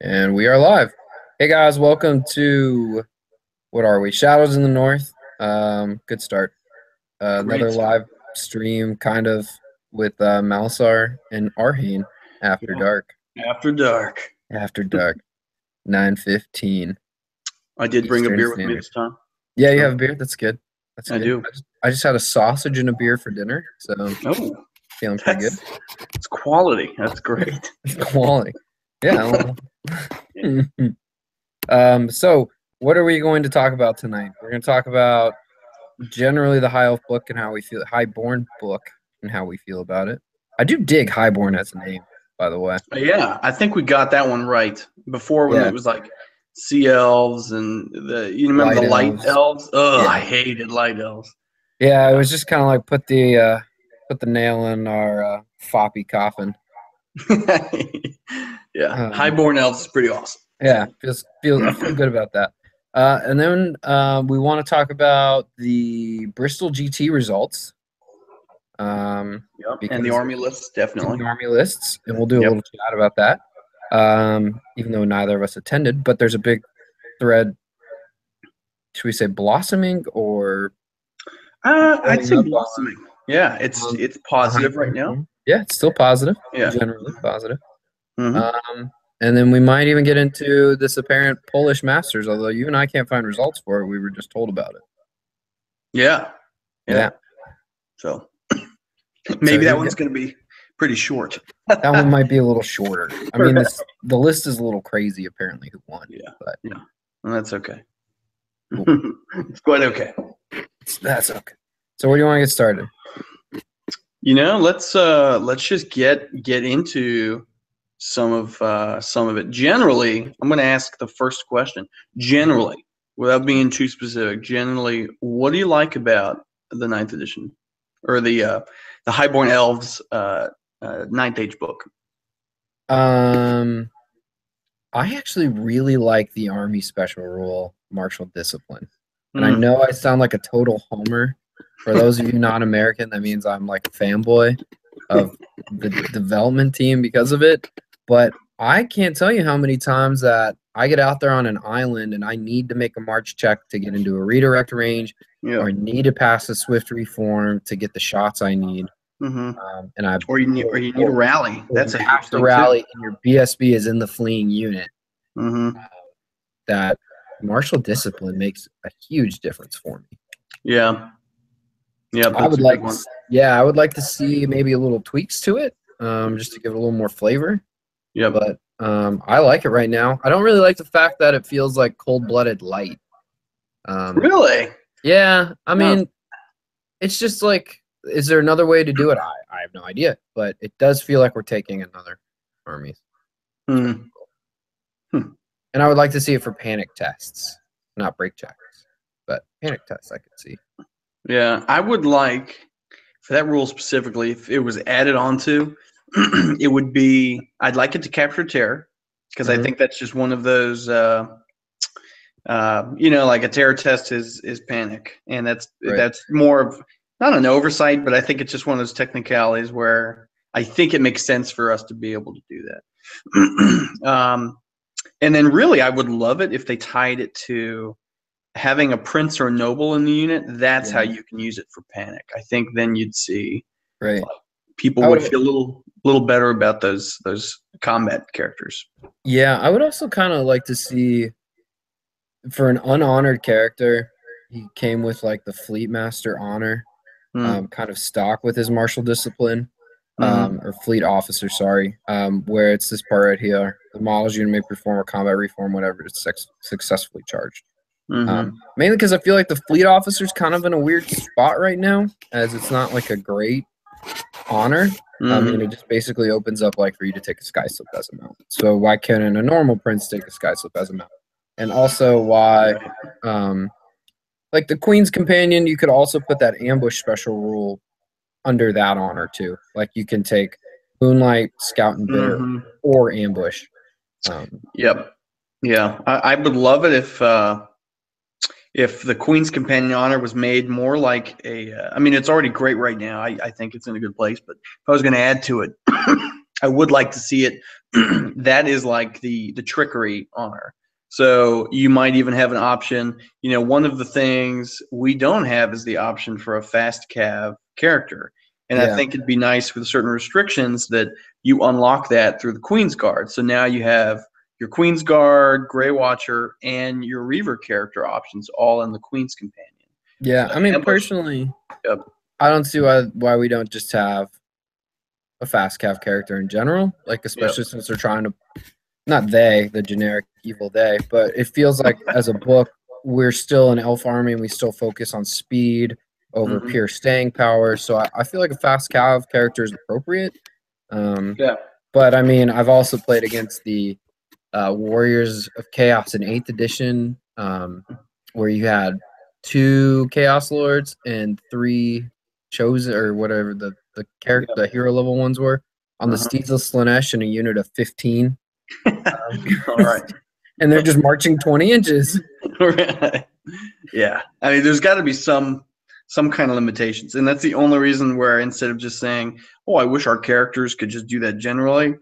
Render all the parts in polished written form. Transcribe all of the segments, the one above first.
And we are live. Hey guys, welcome to what are we? Shadows in the North. Good start. Great Another start. live stream, kind of with Malsar and Arhane after Yeah. dark. After dark. After dark, 9:15 I did bring a Eastern beer with me Standard. this time. Yeah, you So have a beer. That's good. That's I good. do. I just had a sausage and a beer for dinner, so Oh, feeling pretty good. that's quality. That's great. Quality. Yeah. Yeah. So what are we going to talk about tonight? We're going to talk about generally the High Elf book and how we feel, Highborn book and how we feel about it. I do dig Highborn as a name, by the way. Yeah, I think we got that one right. Before when Yeah, it was like sea elves and you remember light the light elves. elves? Oh, I Yeah, hated light elves. yeah. It Yeah. was just kind of like put the nail in our foppy coffin. Yeah. Um, Highborn elves is pretty awesome. yeah, I feel good about that. And then we want to talk about the Bristol GT results. Yep. And the Because army lists, definitely. the army lists, and we'll do a Yep. little chat about that. Even though neither of us attended, but there's a big thread. Should we say blossoming or I'd blowing say up blossoming. Yeah, it's positive right now. Yeah, it's still positive, Yeah. generally positive. Hmm. And then we might even get into this apparent Polish Masters, although you and I can't find results for it. We were just told about it. Yeah. Yeah. Yeah. So So maybe here that we go. one's going to be pretty short. That one might be a little shorter. I mean, Right. the list is a little crazy, apparently, who won. Yeah. But Yeah. Well, that's okay. cool. It's quite okay. That's okay. So where do you want to get started? Let's just get into some of it. Generally, I'm going to ask the first question. Generally, without being too specific, generally, what do you like about the ninth edition or the Highborn Elves ninth age book? Um, I actually really like the Army special rule, martial discipline. And I Mm. know I sound like a total homer. For those of you not American, that means I'm like a fanboy of the development team because of it. But I can't tell you how many times that I get out there on an island and I need to make a march check to get into a redirect range, Yeah. or I need to pass a swift reform to get the shots I need. Mm-hmm. And I Or you need a rally. or That's you a huge have to thing too. rally and your BSB is in the fleeing unit. Mm-hmm. That martial discipline makes a huge difference for me. Yeah. Yeah, I that's would a like, good one. yeah, I would like to see maybe a little tweaks to it, just to give it a little more flavor. Yep. But I like it right now. I don't really like the fact that it feels like cold-blooded light. Really? Yeah, I No. mean, it's just like, is there another way to do it? I have no idea, but it does feel like we're taking another armies. Hmm. And I would like to see it for panic tests, not break checks, but panic tests I could see. Yeah, I would like for that rule specifically, if it was added onto, it would be I'd like it to capture terror because I Mhm. think that's just one of those like a terror test is panic, and Right. that's more of not an oversight, but I think it's just one of those technicalities where I think it makes sense for us to be able to do that. And then really, I would love it if they tied it to having a prince or a noble in the unit. That's how Yeah. you can use it for panic. I think then you'd see Right. people I would would, feel a little better about those combat characters. yeah, I would also kind of like to see for an unhonored character, he came with like the Fleet Master honor, Mm. kind of stock with his martial discipline, Mm-hmm. or Fleet Officer, sorry, where it's this part right here. The models unit may perform a combat reform whenever it's successfully charged. Mm-hmm. Mainly because I feel like the Fleet Officer's kind of in a weird spot right now, as it's not like a great honor. I mean, Mm-hmm. it just basically opens up like for you to take a sky slip as a mount. So why can't a normal prince take a sky slip as a mount? And also why, like the Queen's Companion, you could also put that ambush special rule under that honor too. Like you can take Moonlight, Scout, and Bitter, Mm-hmm. or ambush. Yep. Yeah, I would love it if the Queen's Companion honor was made more like a. I mean, it's already great right now. I think it's in a good place, but if I was going to add to it, I would like to see it. That is like the trickery honor. So you might even have an option. One of the things we don't have is the option for a fast cav character. And I Yeah. think it'd be nice with certain restrictions that you unlock that through the Queen's Guard. So now you have your Queen's Guard, Grey Watcher, and your Reaver character options all in the Queen's Companion. Yeah, So I mean, ambush. personally, Yep. I don't see why we don't just have a fast cav character in general, like especially since they're trying to, not the generic evil they, but it feels like as a book, we're still an elf army and we still focus on speed over pure staying power. So I feel like a fast cav character is appropriate. Yeah. But I mean, I've also played against the Warriors of Chaos in 8th edition, where you had 2 Chaos Lords and 3 chosen or whatever the character the hero level ones were on the Steeds of Slanesh in a unit of 15. All right. And they're just marching 20 inches. Right. Yeah. I mean, there's got to be some kind of limitations, and that's the only reason where instead of just saying, "Oh, I wish our characters could just do that generally,"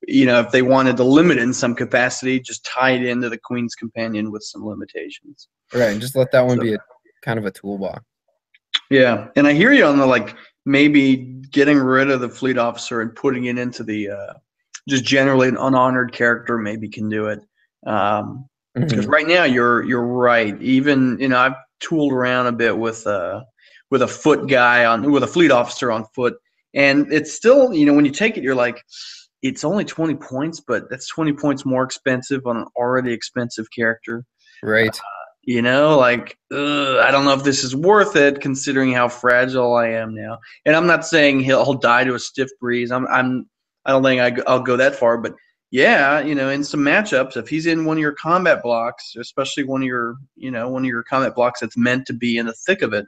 if they wanted to limit it in some capacity, just tie it into the Queen's Companion with some limitations. Right, and just let that one be a kind of a toolbox. Yeah, and I hear you on the maybe getting rid of the fleet officer and putting it into the just generally an unhonored character maybe can do it. Because right now you're right. Even I've tooled around a bit with a foot guy with a fleet officer on foot, and it's still when you take it, you're like, it's only 20 points, but that's 20 points more expensive on an already expensive character. Right. I don't know if this is worth it considering how fragile I am now. And I'm not saying he'll die to a stiff breeze. I don't think I'll go that far, but yeah, in some matchups, if he's in one of your combat blocks, especially one of your combat blocks that's meant to be in the thick of it,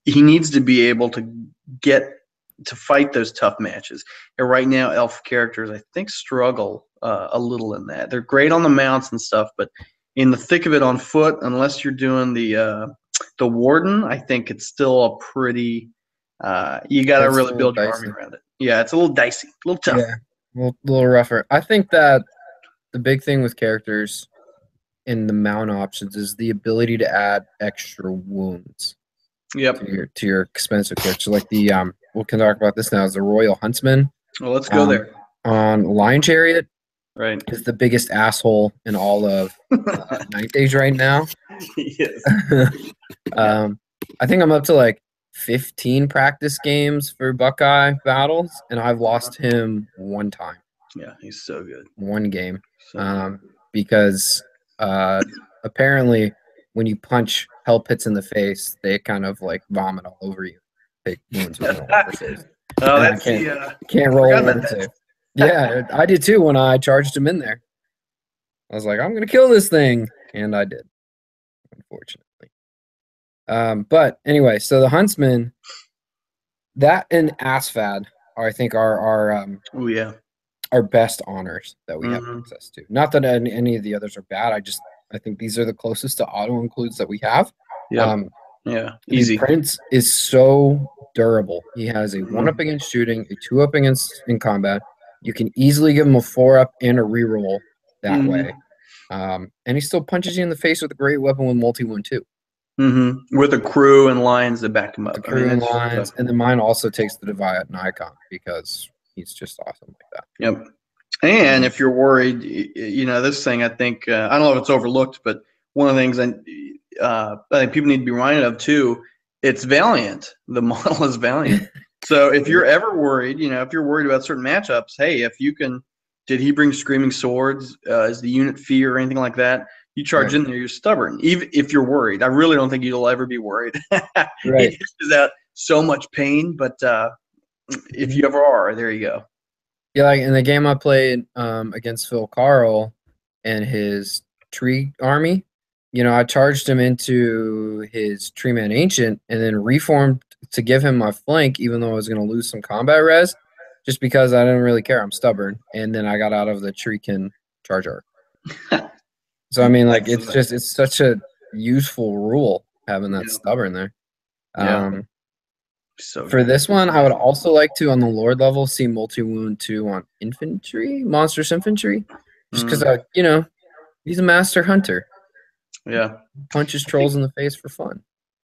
he needs to be able to get to fight those tough matches. And right now, elf characters, I think, struggle a little in that. They're great on the mounts and stuff, but in the thick of it on foot, unless you're doing the warden, I think it's still a pretty you got to really build your army around it. Yeah, it's a little dicey, a little tough. Yeah, a little rougher. I think that the big thing with characters in the mount options is the ability to add extra wounds. Yep. To your expensive character. Like the we can talk about this now, is the Royal Huntsman. Well, let's go there. On Lion Chariot. Right. Is the biggest asshole in all of Ninth Age right now. Yes. I think I'm up to 15 practice games for Buckeye battles, and I've lost him one time. Yeah, he's so good. One game. Because apparently when you punch hell pits in the face, they kind of vomit all over you. Take wounds with no oversaves. Oh, that's can't roll oversave. Yeah, I did too when I charged him in there. I was like, I'm going to kill this thing. And I did, unfortunately. But anyway, so the Huntsman, that and Asfad are, I think, our best honors that we have access to. Not that any of the others are bad. I think these are the closest to auto includes that we have. Yeah. Easy. The Prince is so durable. He has a 1-up against shooting, a 2-up against in combat. You can easily give him a 4-up and a reroll that way. And he still punches you in the face with a great weapon with multi-wound too. With a crew and lines that back him up. The crew and lines, and then mine also takes the Deviant and Icon because he's just awesome like that. Yep. And if you're worried, this thing, I think, I don't know if it's overlooked, but one of the things I think people need to be reminded of too, it's Valiant. The model is Valiant. So if you're ever worried, if you're worried about certain matchups, hey, if you can, did he bring Screaming Swords? Is the unit fear or anything like that? You charge in there, you're stubborn. Even if you're worried, I really don't think you'll ever be worried. It dishes out so much pain, but if you ever are, there you go. Yeah, in the game I played against Phil Carl and his tree army, I charged him into his Tree Man Ancient and then reformed to give him my flank, even though I was going to lose some combat res, just because I didn't really care. I'm stubborn. And then I got out of the Treekin charge arc. So, I mean, it's such a useful rule having that stubborn there. So For good. this one, I would also like to, on the Lord level, see multi-wound 2 on infantry, monstrous infantry. Just because, he's a master hunter. Yeah. Punches I think trolls in the face for fun.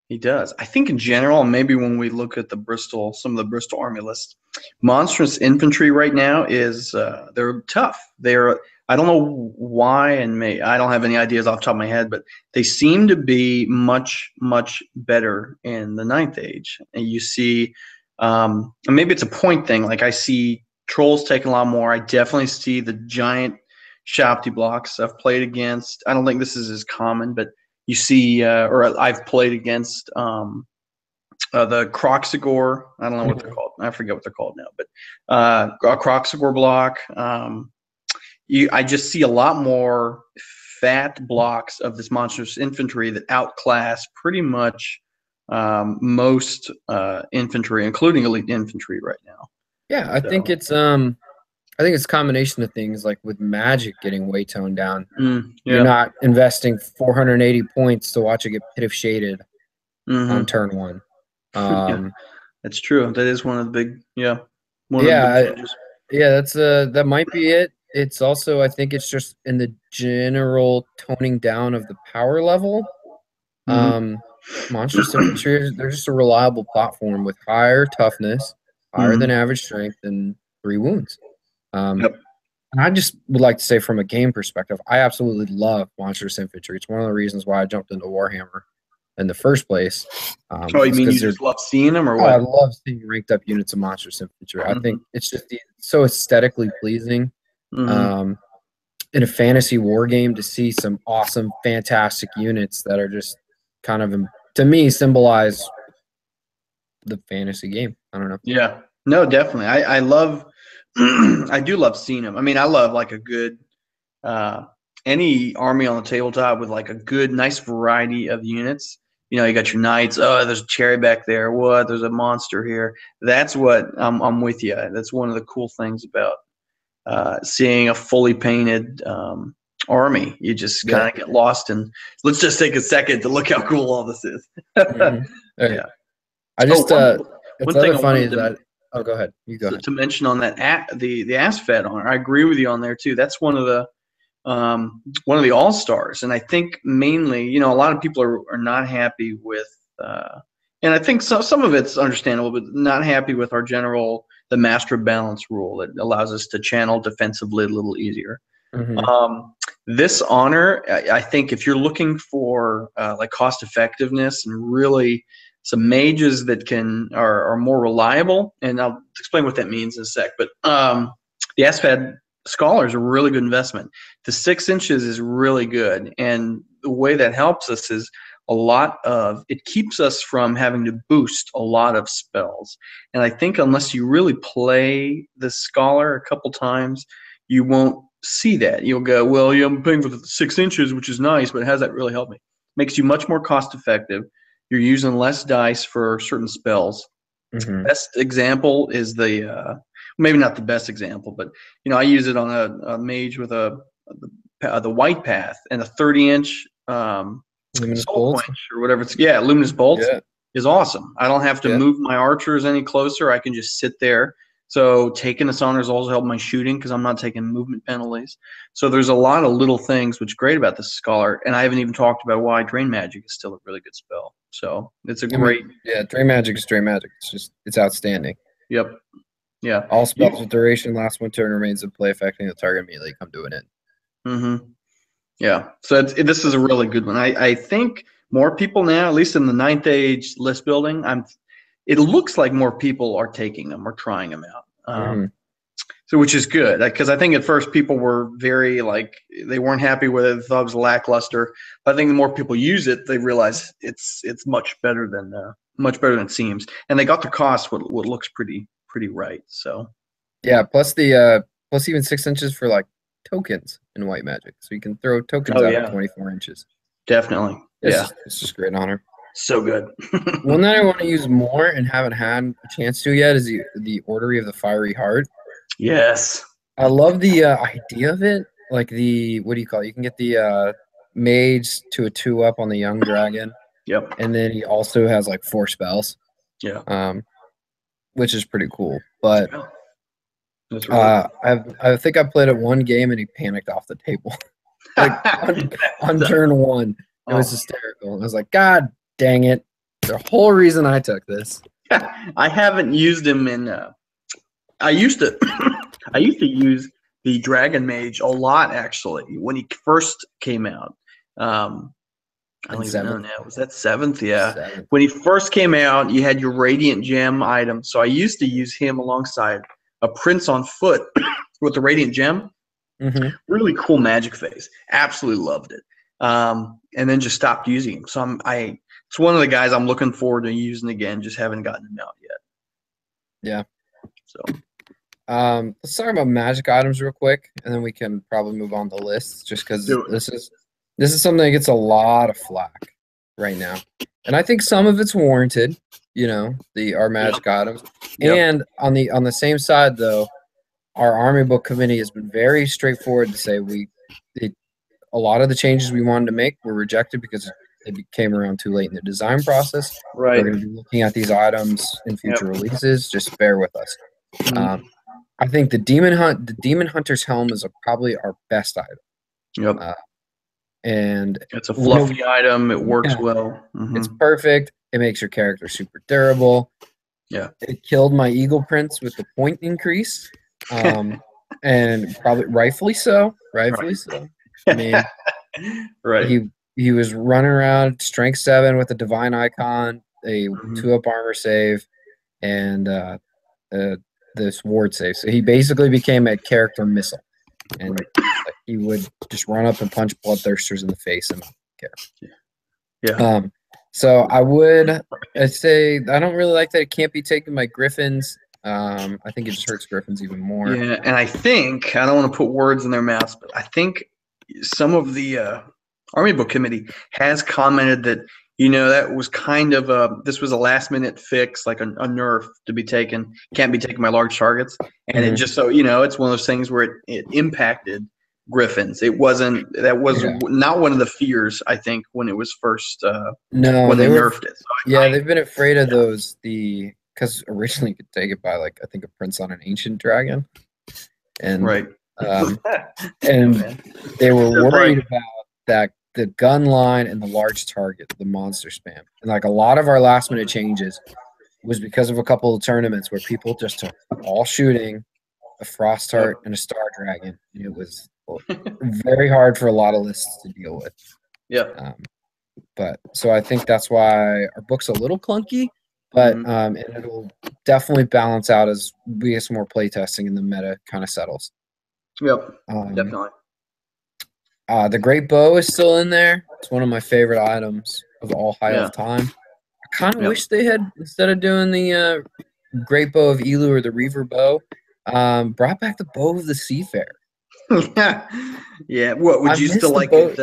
he does. I think in general, maybe when we look at some of the Bristol Army lists, monstrous infantry right now is they're tough. I don't know why, and I don't have any ideas off the top of my head, but they seem to be much better in the Ninth Age. And you see, and maybe it's a point thing. Like I see trolls taking a lot more. I definitely see the giant Shapti blocks I've played against. I don't think this is as common, but you see, or I've played against the Croxagore. I don't know what they're called. I forget what they're called now, but a Croxagore block. I just see a lot more fat blocks of this monstrous infantry that outclass pretty much most infantry, including elite infantry right now. Yeah, I think it's a combination of things, like with magic getting way toned down. You're not investing 480 points to watch it get pit of shaded on turn 1. That's true. That is one of the big changes. That's that might be it. It's also, I think it's just in the general toning down of the power level. Monstrous infantry, they're just a reliable platform with higher toughness, higher than average strength, and 3 wounds. And I just would like to say, from a game perspective, I absolutely love monstrous infantry. It's one of the reasons why I jumped into Warhammer in the first place. You mean you just love seeing them, or what? I love seeing ranked up units of monstrous infantry. I think it's just so aesthetically pleasing. In a fantasy war game, to see some awesome, fantastic units that are just kind of, to me, symbolize the fantasy game. I don't know. Yeah, no, definitely. I love, I do love seeing them. I mean, I love like a good, any army on the tabletop with like a good, nice variety of units. You got your knights. Oh, there's a cherry back there. What? There's a monster here. That's what I'm with you. That's one of the cool things about seeing a fully painted army. You just kind of get lost in. Let's just take a second to look how cool all this is. Yeah. I just one thing funny is that. Oh, go ahead. You go ahead. To mention on that the Asfed honor, I agree with you on there too. That's one of the all stars, and I think mainly, a lot of people are not happy with, and I think some of it's understandable, but not happy with our the master balance rule that allows us to channel defensively a little easier. This honor, I think, if you're looking for like cost effectiveness and really some mages that are more reliable, and I'll explain what that means in a sec. But the Asfed Scholar is a really good investment. The 6 inches is really good, and the way that helps us is it keeps us from having to boost a lot of spells. And I think unless you really play the Scholar a couple times, you won't see that. You'll go, well, I'm paying for the 6 inches, which is nice, but how does that really help me? Makes you much more cost effective. You're using less dice for certain spells. Best example is maybe not the best example, but I use it on a mage with the White Path and a 30-inch Luminous Soul Quench or whatever Luminous Bolt is awesome. I don't have to move my archers any closer. I can just sit there. So taking this honor has also helped my shooting because I'm not taking movement penalties. So there's a lot of little things which is great about this Scholar, and I haven't even talked about why Drain Magic is still a really good spell. So it's a great. Drain Magic is Drain Magic. It's outstanding. Yep. Yeah. All spells with duration last one turn remains in play, affecting the target immediately. Come to an end. Yeah. So this is a really good one. I think more people now, at least in the 9th Age list building, it looks like more people are taking them or trying them out. So which is good, because I think at first people were very they weren't happy with it, thought it was lackluster. But I think the more people use it, they realize it's much better than it seems, and they got the cost what looks pretty right. So yeah, plus even 6 inches for tokens in White Magic, so you can throw tokens out at 24 inches. Definitely, it's just great honor. So good. One that I want to use more and haven't had a chance to yet is the Orrery of the Fiery Heart. Yes. I love the idea of it. Like what do you call it? You can get the mage to a 2-up on the young dragon. Yep. And then he also has 4 spells. Yeah. which is pretty cool. But Yeah, that's really I think I played it one game and he panicked off the table. Like on turn one. It was Oh. hysterical. I was like, God dang it. The whole reason I took this. I haven't used him in. I used to. I used to use the Dragon Mage a lot actually when he first came out. I don't even know now. Was that seventh? Yeah. Seventh. When he first came out, you had your Radiant Gem item. So I used to use him alongside a Prince on foot with the Radiant Gem. Mm-hmm. Really cool magic phase. Absolutely loved it. And then just stopped using him. So it's one of the guys I'm looking forward to using again. Just haven't gotten him out yet. Yeah. So let's talk about magic items real quick, and then we can probably move on the list. Just because this is something that gets a lot of flack right now, and I think some of it's warranted. You know, our magic items, and on the same side though, our Army Book Committee has been very straightforward to say a lot of the changes we wanted to make were rejected because it came around too late in the design process. Right. We're going to be looking at these items in future releases. Just bear with us. Mm-hmm. I think the Demon Hunter's helm is probably our best item. Yep. And it's a fluffy item. It works well. Mm-hmm. It's perfect. It makes your character super durable. Yeah. It killed my Eagle Prince with the point increase. And probably rightfully so. Rightfully so. I mean, right. He was running around strength 7 with a divine icon, a 2-up armor save, and this ward save. So he basically became a character missile, and he would just run up and punch bloodthirsters in the face and not care. Yeah. So I'd say I don't really like that it can't be taken by Griffins. I think it just hurts Griffins even more. Yeah, and I think I don't want to put words in their mouths, but I think some of the Army Book Committee has commented that that was kind of this was a last minute fix, like a nerf to be taken, can't be taken by large targets, and it just so it's one of those things where it impacted Griffins. That was not one of the fears I think when it was first when they nerfed it. So they've been afraid of those because originally you could take it by I think a Prince on an Ancient Dragon, and and they were worried about that the gun line and the large target, the monster spam, and a lot of our last minute changes was because of a couple of tournaments where people just took all shooting, a Frost Heart, and a Star Dragon, and it was very hard for a lot of lists to deal with. Yeah. But so I think that's why our book's a little clunky. But and it'll definitely balance out as we get some more playtesting and the meta kind of settles. Yep, definitely. The Great Bow is still in there. It's one of my favorite items of all High Elf time. I kind of wish they had, instead of doing the Great Bow of Elu or the Reaver Bow, brought back the Bow of the Seafarer. Yeah. What would you still like it?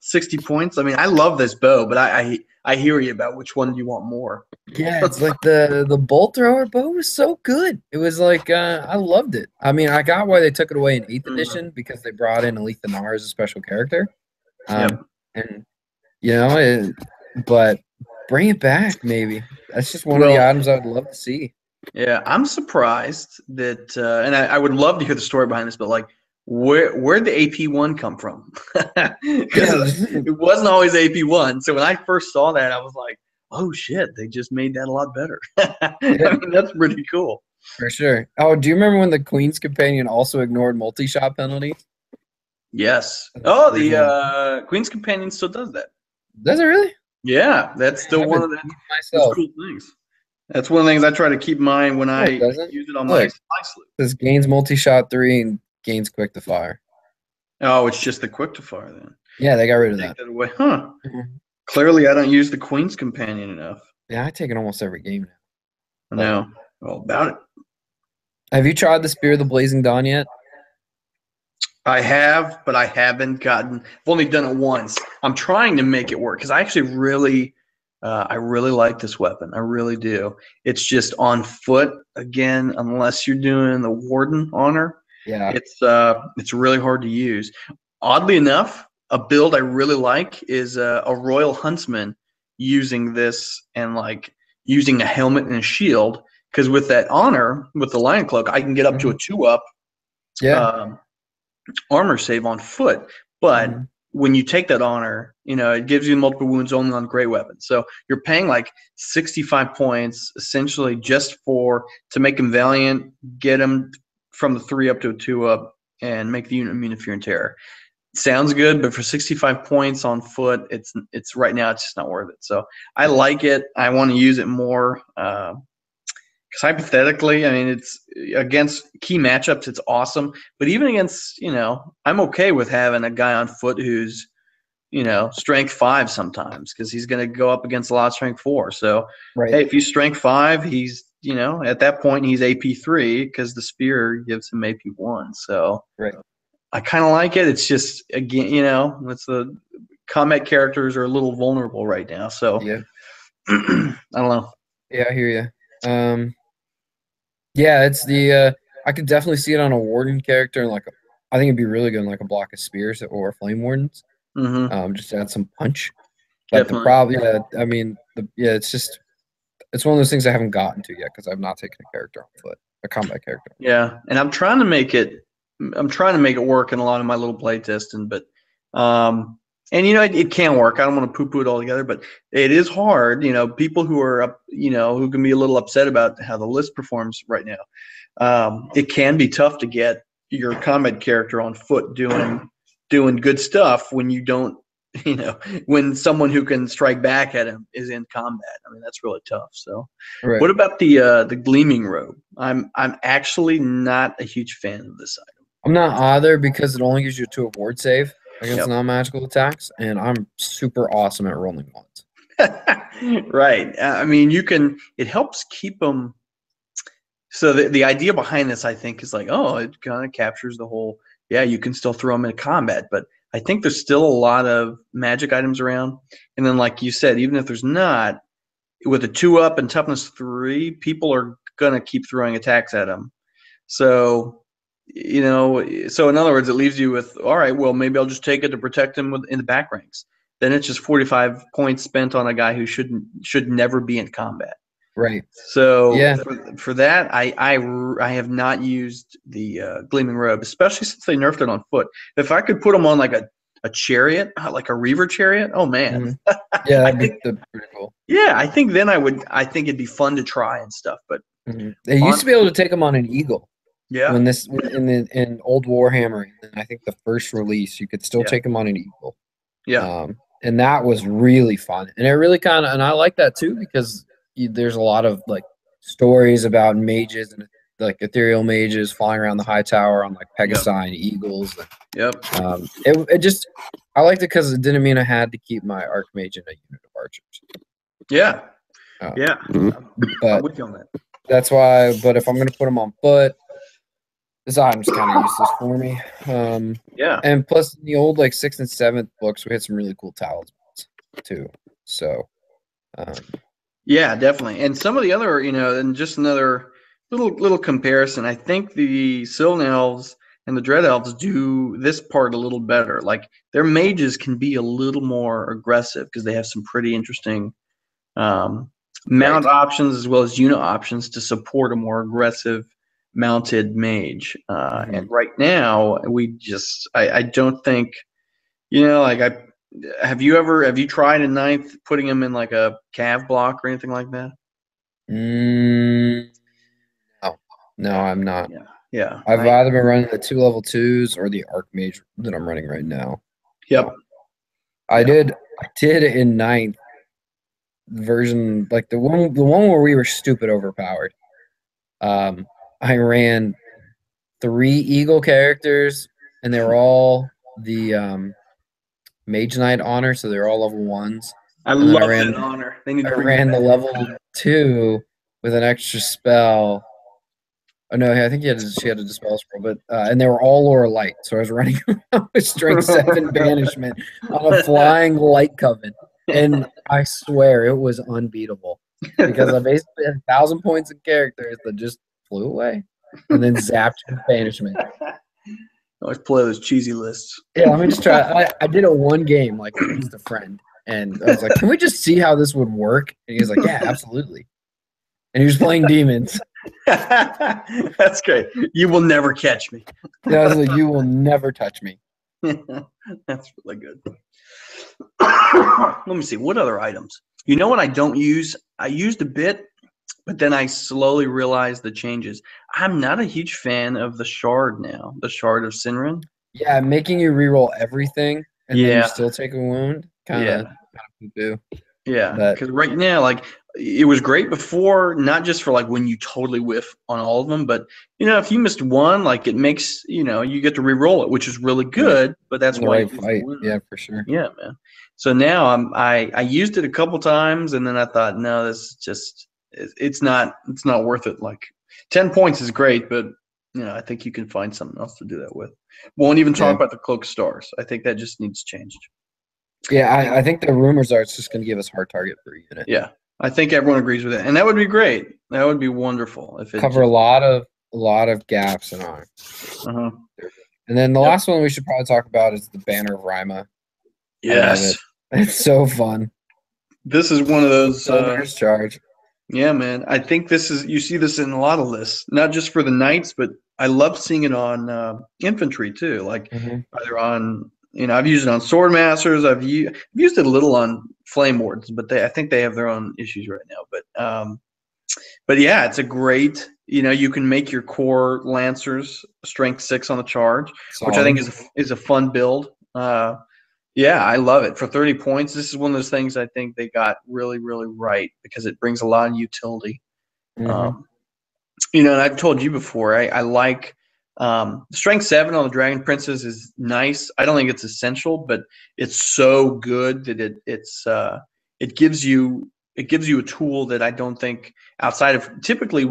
60 points. I mean, I love this bow, but I hear you about which one you want more. Yeah, it's like the bolt thrower bow was so good. It was I loved it. I mean, I got why they took it away in 8th edition because they brought in Alethanar as a special character. And but bring it back maybe. That's just one of the items I would love to see. Yeah, I'm surprised that, and I would love to hear the story behind this, but where'd the AP1 come from? Because it wasn't always AP1. So when I first saw that, I was like, oh shit, they just made that a lot better. I mean, that's pretty cool. For sure. Oh, do you remember when the Queen's Companion also ignored multi-shot penalties? Yes. Oh, the Queen's Companion still does that. Does it really? Yeah, that's still one of the cool things. That's one of the things I try to keep in mind when I use it on my Spice Loop. This gains multi-shot 3 and gains quick to fire. Oh, it's just the quick to fire then. Yeah, they got rid of that. Take that away. Huh. Clearly, I don't use the Queen's Companion enough. Yeah, I take it almost every game now. I know. All about it. Have you tried the Spear of the Blazing Dawn yet? I have, but I haven't gotten. I've only done it once. I'm trying to make it work because I actually I really like this weapon. I really do. It's just on foot again, unless you're doing the Warden honor. Yeah, it's really hard to use. Oddly enough, a build I really like is a Royal Huntsman using this and using a helmet and a shield because with that honor, with the Lion Cloak, I can get up to a 2-up armor save on foot. But when you take that honor, it gives you multiple wounds only on great weapons. So you're paying like 65 points essentially just to make him valiant, get him from the 3 up to a 2 up, and make the unit immune to fear and terror. Sounds good, but for 65 points on foot, it's right now it's just not worth it. So I like it. I want to use it more. Because hypothetically, I mean, it's against key matchups, it's awesome. But even against, I'm okay with having a guy on foot who's, strength 5 sometimes, because he's going to go up against a lot of strength 4. So, hey, if he's strength 5, he's, at that point, he's AP 3 because the spear gives him AP 1. So I kind of like it. It's just, again, it's the combat characters are a little vulnerable right now. So, I don't know. Yeah, I hear you. Yeah, it's the I could definitely see it on a warden character, and I think it'd be really good in like a block of spears or flame wardens. Just to add some punch. But the problem, it's one of those things I haven't gotten to yet because I've not taken a character on foot, a combat character. Yeah, and I'm trying to make it work in a lot of my little play testing, but and it can work. I don't want to poo-poo it all together, but it is hard. People who are up, who can be a little upset about how the list performs right now. It can be tough to get your combat character on foot doing good stuff when you don't, when someone who can strike back at him is in combat. I mean, that's really tough. So, what about the gleaming robe? I'm actually not a huge fan of this item. I'm not either because it only gives you 2 ward save against non-magical attacks, and I'm super awesome at rolling ones. Right. I mean, it helps keep them. So the idea behind this, I think, is like, it kind of captures the whole, you can still throw them in combat, but I think there's still a lot of magic items around. And then, like you said, even if there's not, with a 2-up and toughness 3, people are going to keep throwing attacks at them. So, so in other words, it leaves you with, all right, well, maybe I'll just take it to protect him in the back ranks. Then it's just 45 points spent on a guy who should never be in combat. Right. So for that, I have not used the gleaming robe, especially since they nerfed it on foot. If I could put him on like a chariot, like a reaver chariot, oh man. Yeah, that'd be pretty cool. Yeah, I think then I think it'd be fun to try and stuff. But they used to be able to take him on an eagle. Yeah. When in old Warhammer, and I think the first release, you could still take him on an eagle. Yeah. And that was really fun, and it really and I like that too because there's a lot of like stories about mages and like ethereal mages flying around the high tower on like Pegasi and eagles. And, I liked it because it didn't mean I had to keep my archmage in a unit of archers. Yeah. But I'm with you on that. That's why. But if I'm gonna put them on foot, this item's kind of useless for me. And plus, in the old like 6th and 7th books, we had some really cool talismans too. So. Yeah, definitely. And some of the other, and just another little comparison. I think the Sylvan Elves and the Dread Elves do this part a little better. Like their mages can be a little more aggressive because they have some pretty interesting mount options as well as unit options to support a more aggressive mounted mage. And right now, I don't think, have you tried in 9th putting him in like a cav block or anything like that? No, I'm not. Yeah. I've either been running the 2 level 2s or the archmage that I'm running right now. Yep. I did in 9th version, like the one where we were stupid overpowered. I ran 3 eagle characters, and they were all the Mage Knight honor, so they're all level 1s. I love that honor. I ran the level 2 with an extra spell. Oh no, I think she had a dispel spell, but and they were all Laura Light, so I was running around with strength 7 banishment on a flying light coven, and I swear it was unbeatable because I basically had 1,000 points of characters that just flew away and then zapped with banishment. Always play those cheesy lists. Yeah, let me just try. I did it 1 game, like against a friend, and I was like, "Can we just see how this would work?" And he was like, "Yeah, absolutely." and he was playing demons. That's great. You will never catch me. Yeah, I was like, you will never touch me. That's really good. Let me see. What other items? You know what I don't use? I used a bit, but then I slowly realized the changes. I'm not a huge fan of the shard now, the shard of Sinrin. Yeah, making you reroll everything and then you Yeah, still take a wound. Kind yeah, of do. yeah. But Because right now, like, it was great before, not just for like when you totally whiff on all of them, but if you missed one, like it makes you get to re-roll it, which is really good. But that's in the why right you use the fight. wound. Yeah, for sure. Yeah, man. So now I used it a couple times, and then I thought, no, this is just it's not worth it. Like 10 points is great, but I think you can find something else to do that with. Won't even talk about the Cloak of Stars. I think that just needs changed. Yeah, I think the rumors are it's just going to give us hard target per unit. Yeah, I think everyone agrees with it, and that would be great. That would be wonderful if it Cover a lot of gaps in our. Uh-huh. And then the last one we should probably talk about is the Banner of Rima. Yes, it's so fun. This is one of those. Soldier's Charge. Yeah, man. I think you see this in a lot of lists, not just for the knights, but I love seeing it on infantry too. Like either on, I've used it on sword masters. I've used it a little on flame wardens, but I think they have their own issues right now. But yeah, it's a great. You can make your core lancers strength 6 on the charge, which I think is a fun build. Yeah, I love it. For 30 points, this is one of those things I think they got really, really right because it brings a lot of utility. And I've told you before, I like strength 7 on the Dragon Princes is nice. I don't think it's essential, but it's so good that it gives you a tool that I don't think outside of typically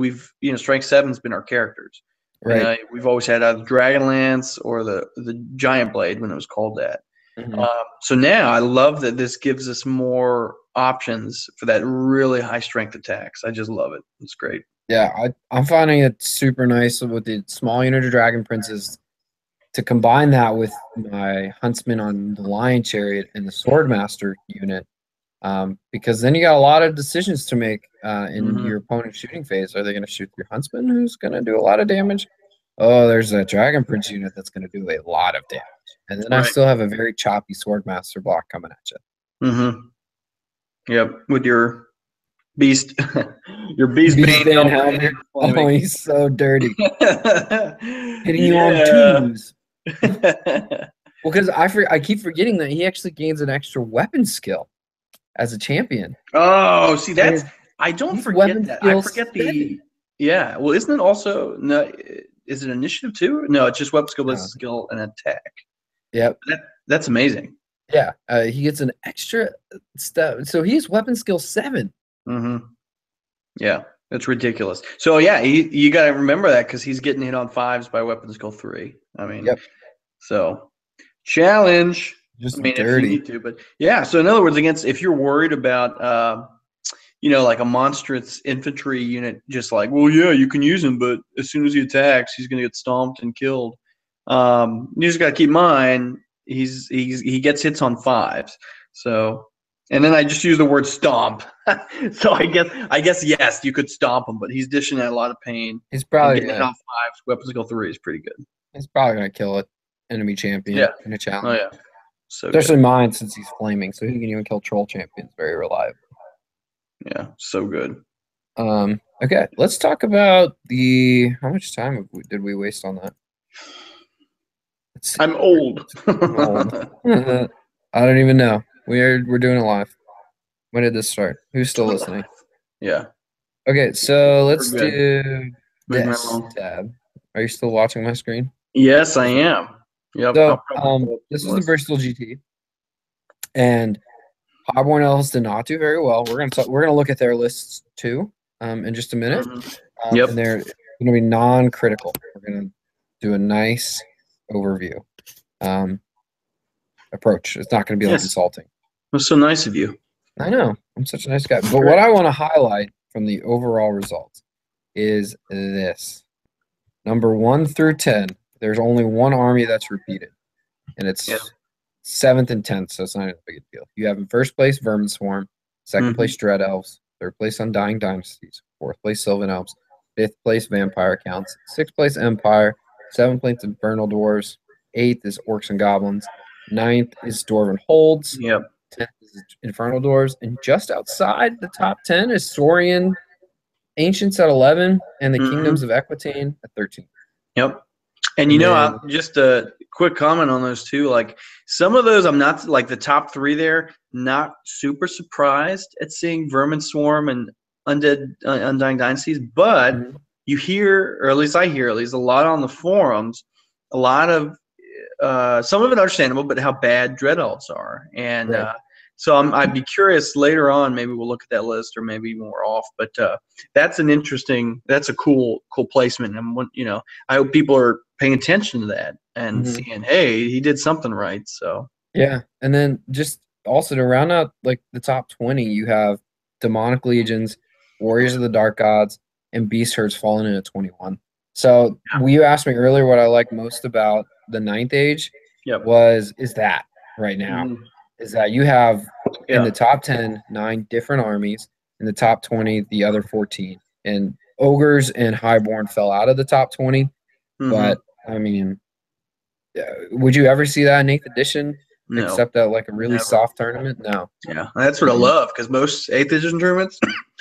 strength 7's been our characters. Right. We've always had either Dragonlance or the Giant Blade when it was called that. So now I love that this gives us more options for that really high strength attacks. I just love it. It's great. Yeah, I'm finding it super nice with the small unit of Dragon Princes to combine that with my Huntsman on the Lion Chariot and the Swordmaster unit, because then you got a lot of decisions to make in your opponent's shooting phase. Are they going to shoot your Huntsman, who's going to do a lot of damage? Oh, there's a Dragon Prince unit that's going to do a lot of damage. And then I still have a very choppy Swordmaster block coming at you. Yep, with your beast, your beast bane helmet. Oh, he's so dirty. Hitting you on 2s. Well, because I keep forgetting that he actually gains an extra weapon skill as a champion. Oh, see, I don't forget that. I forget yeah. Well, isn't it also no? Is it initiative too? No, it's just weapon skill, ballistic skill, and attack. Yep. That's amazing. Yeah, he gets an extra step. So he's weapon skill 7. Yeah, that's ridiculous. So yeah, you got to remember that because he's getting hit on 5s by weapon skill 3. I mean, so challenge. Just dirty. If you need to, but yeah. So in other words, if you're worried about like a monstrous infantry unit, just like, well, yeah, you can use him, but as soon as he attacks, he's going to get stomped and killed. You just got to keep in mind he gets hits on 5s. So, and then I just use the word stomp. So I guess yes, you could stomp him, but he's dishing out a lot of pain. He's probably getting hit on 5s. Weapon skill 3 is pretty good. He's probably going to kill an enemy champion in a challenge. Oh yeah. So especially mine since he's flaming, so he can even kill troll champions very reliable. Yeah, so good. Okay, let's talk about how much time did we waste on that? I'm old. I don't even know. We're doing it live. When did this start? Who's still listening? Yeah. Okay, so let's do this tab. Are you still watching my screen? Yes, I am. Yep. So this is the Bristol GT, and Hobborn Elves did not do very well. We're gonna look at their lists too in just a minute. And they're gonna be non-critical. We're gonna do a nice overview approach. It's not gonna be like insulting. That's so nice of you. I know. I'm such a nice guy. But what I want to highlight from the overall results is this. Number 1 through 10, there's only one army that's repeated. And it's 7th and 10th, so it's not even a big deal. You have in first place Vermin Swarm, second place Dread Elves, third place Undying Dynasties, 4th place Sylvan Elves, 5th place Vampire Counts, 6th place Empire, 7th place Infernal Dwarves, 8th is Orcs and Goblins, 9th is Dwarven Holds, Yep. 10th is Infernal Dwarves, and just outside the top 10 is Saurian Ancients at 11 and the Kingdoms of Equitaine at 13. Yep. And And then, just a quick comment on those two. Like some of those, I'm not like the top 3 there. Not super surprised at seeing Vermin Swarm and Undying Dynasties, but you hear, or at least I hear, at least a lot on the forums, a lot of some of it understandable, but how bad Dread Elves are, and right. so I'd be curious later on. Maybe we'll look at that list, or maybe more off. But that's a cool placement, and I hope people are paying attention to that and seeing, hey, he did something right. So yeah, and then just also to round out like the top 20, you have Demonic Legions, Warriors of the Dark Gods, and Beast Herds falling in at 21. So you asked me earlier what I like most about the 9th age is that right now is that you have in the top 10 9 different armies, in the top 20 the other 14, and Ogres and Highborn fell out of the top 20. But I mean, would you ever see that in 8th edition? No, except at like a really soft tournament? No. Yeah, that's what I love, because most 8th edition tournaments,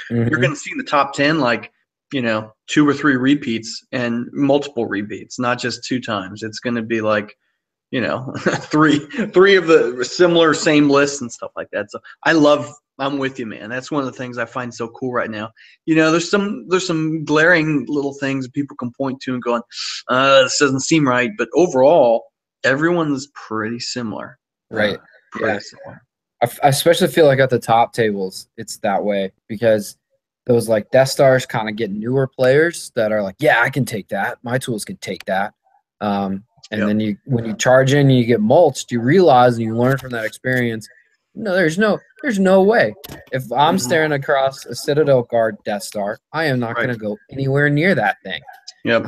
you're going to see in the top 10 like 2 or 3 repeats and multiple repeats, not just 2 times. It's going to be like three of the similar same lists and stuff like that. So I'm with you, man. That's one of the things I find so cool right now. There's some glaring little things that people can point to and going, this doesn't seem right. But overall, everyone's pretty similar. Right. Yeah. I especially feel like at the top tables, it's that way, because those like Death Stars kind of get newer players that are like, yeah, I can take that. My tools can take that. And then when you charge in and you get mulched, you realize and you learn from that experience, no, there's no way. If I'm staring across a Citadel Guard Death Star, I am not going to go anywhere near that thing. Yep.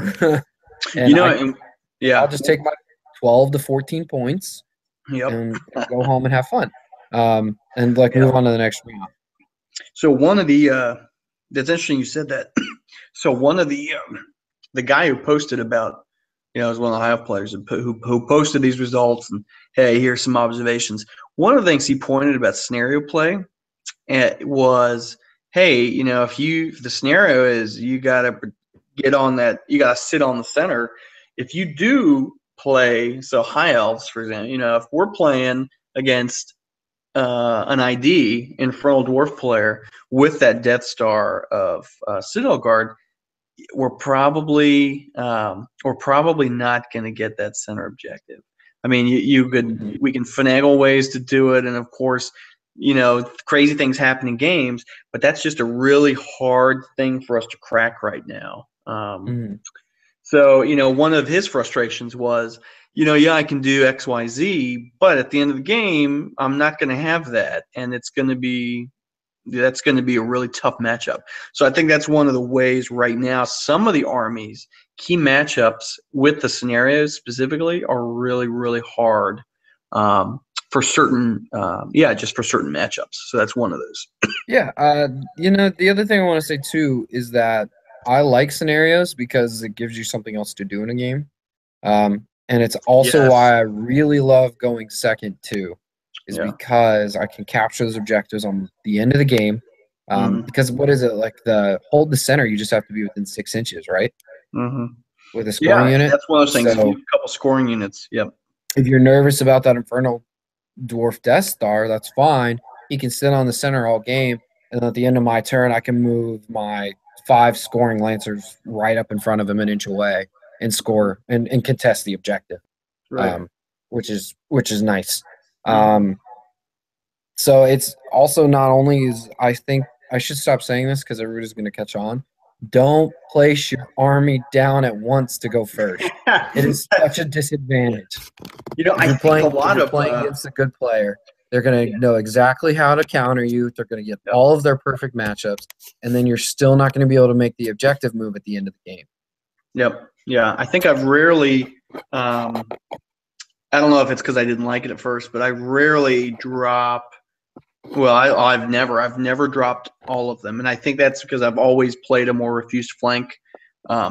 and I'll just take my 12 to 14 points and go home and have fun. And move on to the next round. So one of the that's interesting you said that. So one of the guy who posted about, is one of the Hive players who posted these results and, hey, here's some observations. One of the things he pointed about scenario play was, hey, if the scenario is you got to get on that, you got to sit on the center. If you do play, so High Elves, for example, if we're playing against an ID Infernal Dwarf player with that Death Star of Citadel Guard, we're probably not going to get that center objective. I mean, we can finagle ways to do it, and of course, crazy things happen in games, but that's just a really hard thing for us to crack right now. So, one of his frustrations was, I can do X, Y, Z, but at the end of the game, I'm not going to have that, and that's going to be a really tough matchup. So I think that's one of the ways right now some of the armies, key matchups with the scenarios specifically, are really, really hard for certain, just for certain matchups. So that's one of those. Yeah. The other thing I want to say too is that I like scenarios because it gives you something else to do in a game. And it's also why I really love going second too, is because I can capture those objectives on the end of the game. Because what is it, like hold the center, you just have to be within 6 inches, right? With a scoring unit. That's one of those things. So, a couple scoring units. Yep. If you're nervous about that Infernal Dwarf Death Star, that's fine. He can sit on the center all game, and at the end of my turn, I can move my 5 scoring Lancers right up in front of him an inch away and score and contest the objective, which is nice. So it's also not only is, I think I should stop saying this because everybody's going to catch on. Don't place your army down at once to go first. It is such a disadvantage. I think a lot of playing against a good player, they're going to know exactly how to counter you. They're going to get all of their perfect matchups, and then you're still not going to be able to make the objective move at the end of the game. Yep. Yeah. I think I've rarely, I don't know if it's because I didn't like it at first, but I rarely drop Well, I've never dropped all of them, and I think that's because I've always played a more refused flank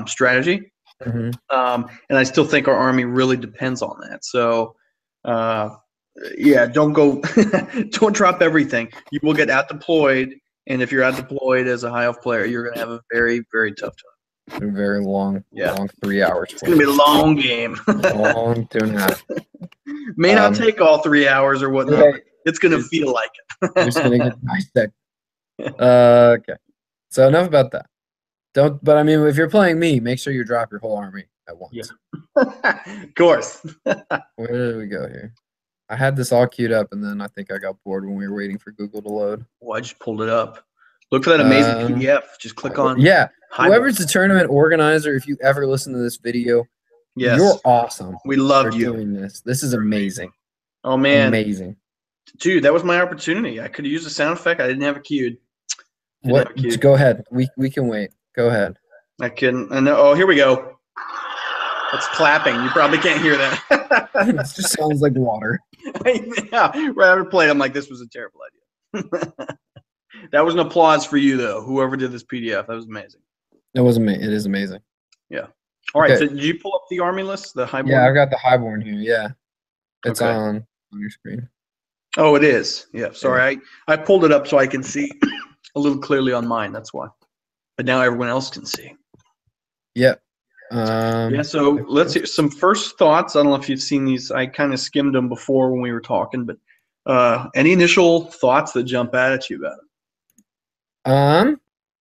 strategy. Mhm. And I still think our army really depends on that. So, yeah, don't go, don't drop everything. You will get out deployed, and if you're out deployed as a high elf player, you're going to have a very, very tough time. A very long, Yeah. long 3 hours. It's going to be a long game. Long 2.5. May not take all 3 hours or whatnot. Yeah, But it's going to feel like you're just gonna it. get dissected. Okay. So enough about that. But I mean, if you're playing me, make sure you drop your whole army at once. Yeah. Of course. Where did we go here? I had this all queued up, and then I think I got bored when we were waiting for Google to load. Well, I just pulled it up. Look for that amazing PDF. Just click on. Yeah. Highball. Whoever's the tournament organizer, if you ever listen to this video, Yes. you're awesome. We love you. Doing this. This is amazing. Oh man, amazing, dude! That was my opportunity. I could have used a sound effect. I didn't have it queued. What? Go ahead. We can wait. Go ahead. I can. I know. Oh, here we go. That's clapping. You probably can't hear that. It just sounds like water. Yeah. Right after played, I'm like, this was a terrible idea. That was an applause for you, though. Whoever did this PDF, that was amazing. It was amazing. It is amazing. Yeah. All right. So, did you pull up the army list? The highborn? Yeah, I've got the highborn here. Yeah, it's Okay. on your screen. Oh, it is. Yeah. Sorry, I pulled it up so I can see a little clearly on mine. That's why. But now everyone else can see. Yep. Yeah. So let's hear some first thoughts. I don't know if you've seen these. I kind of skimmed them before when we were talking, but any initial thoughts that jump out at you about it?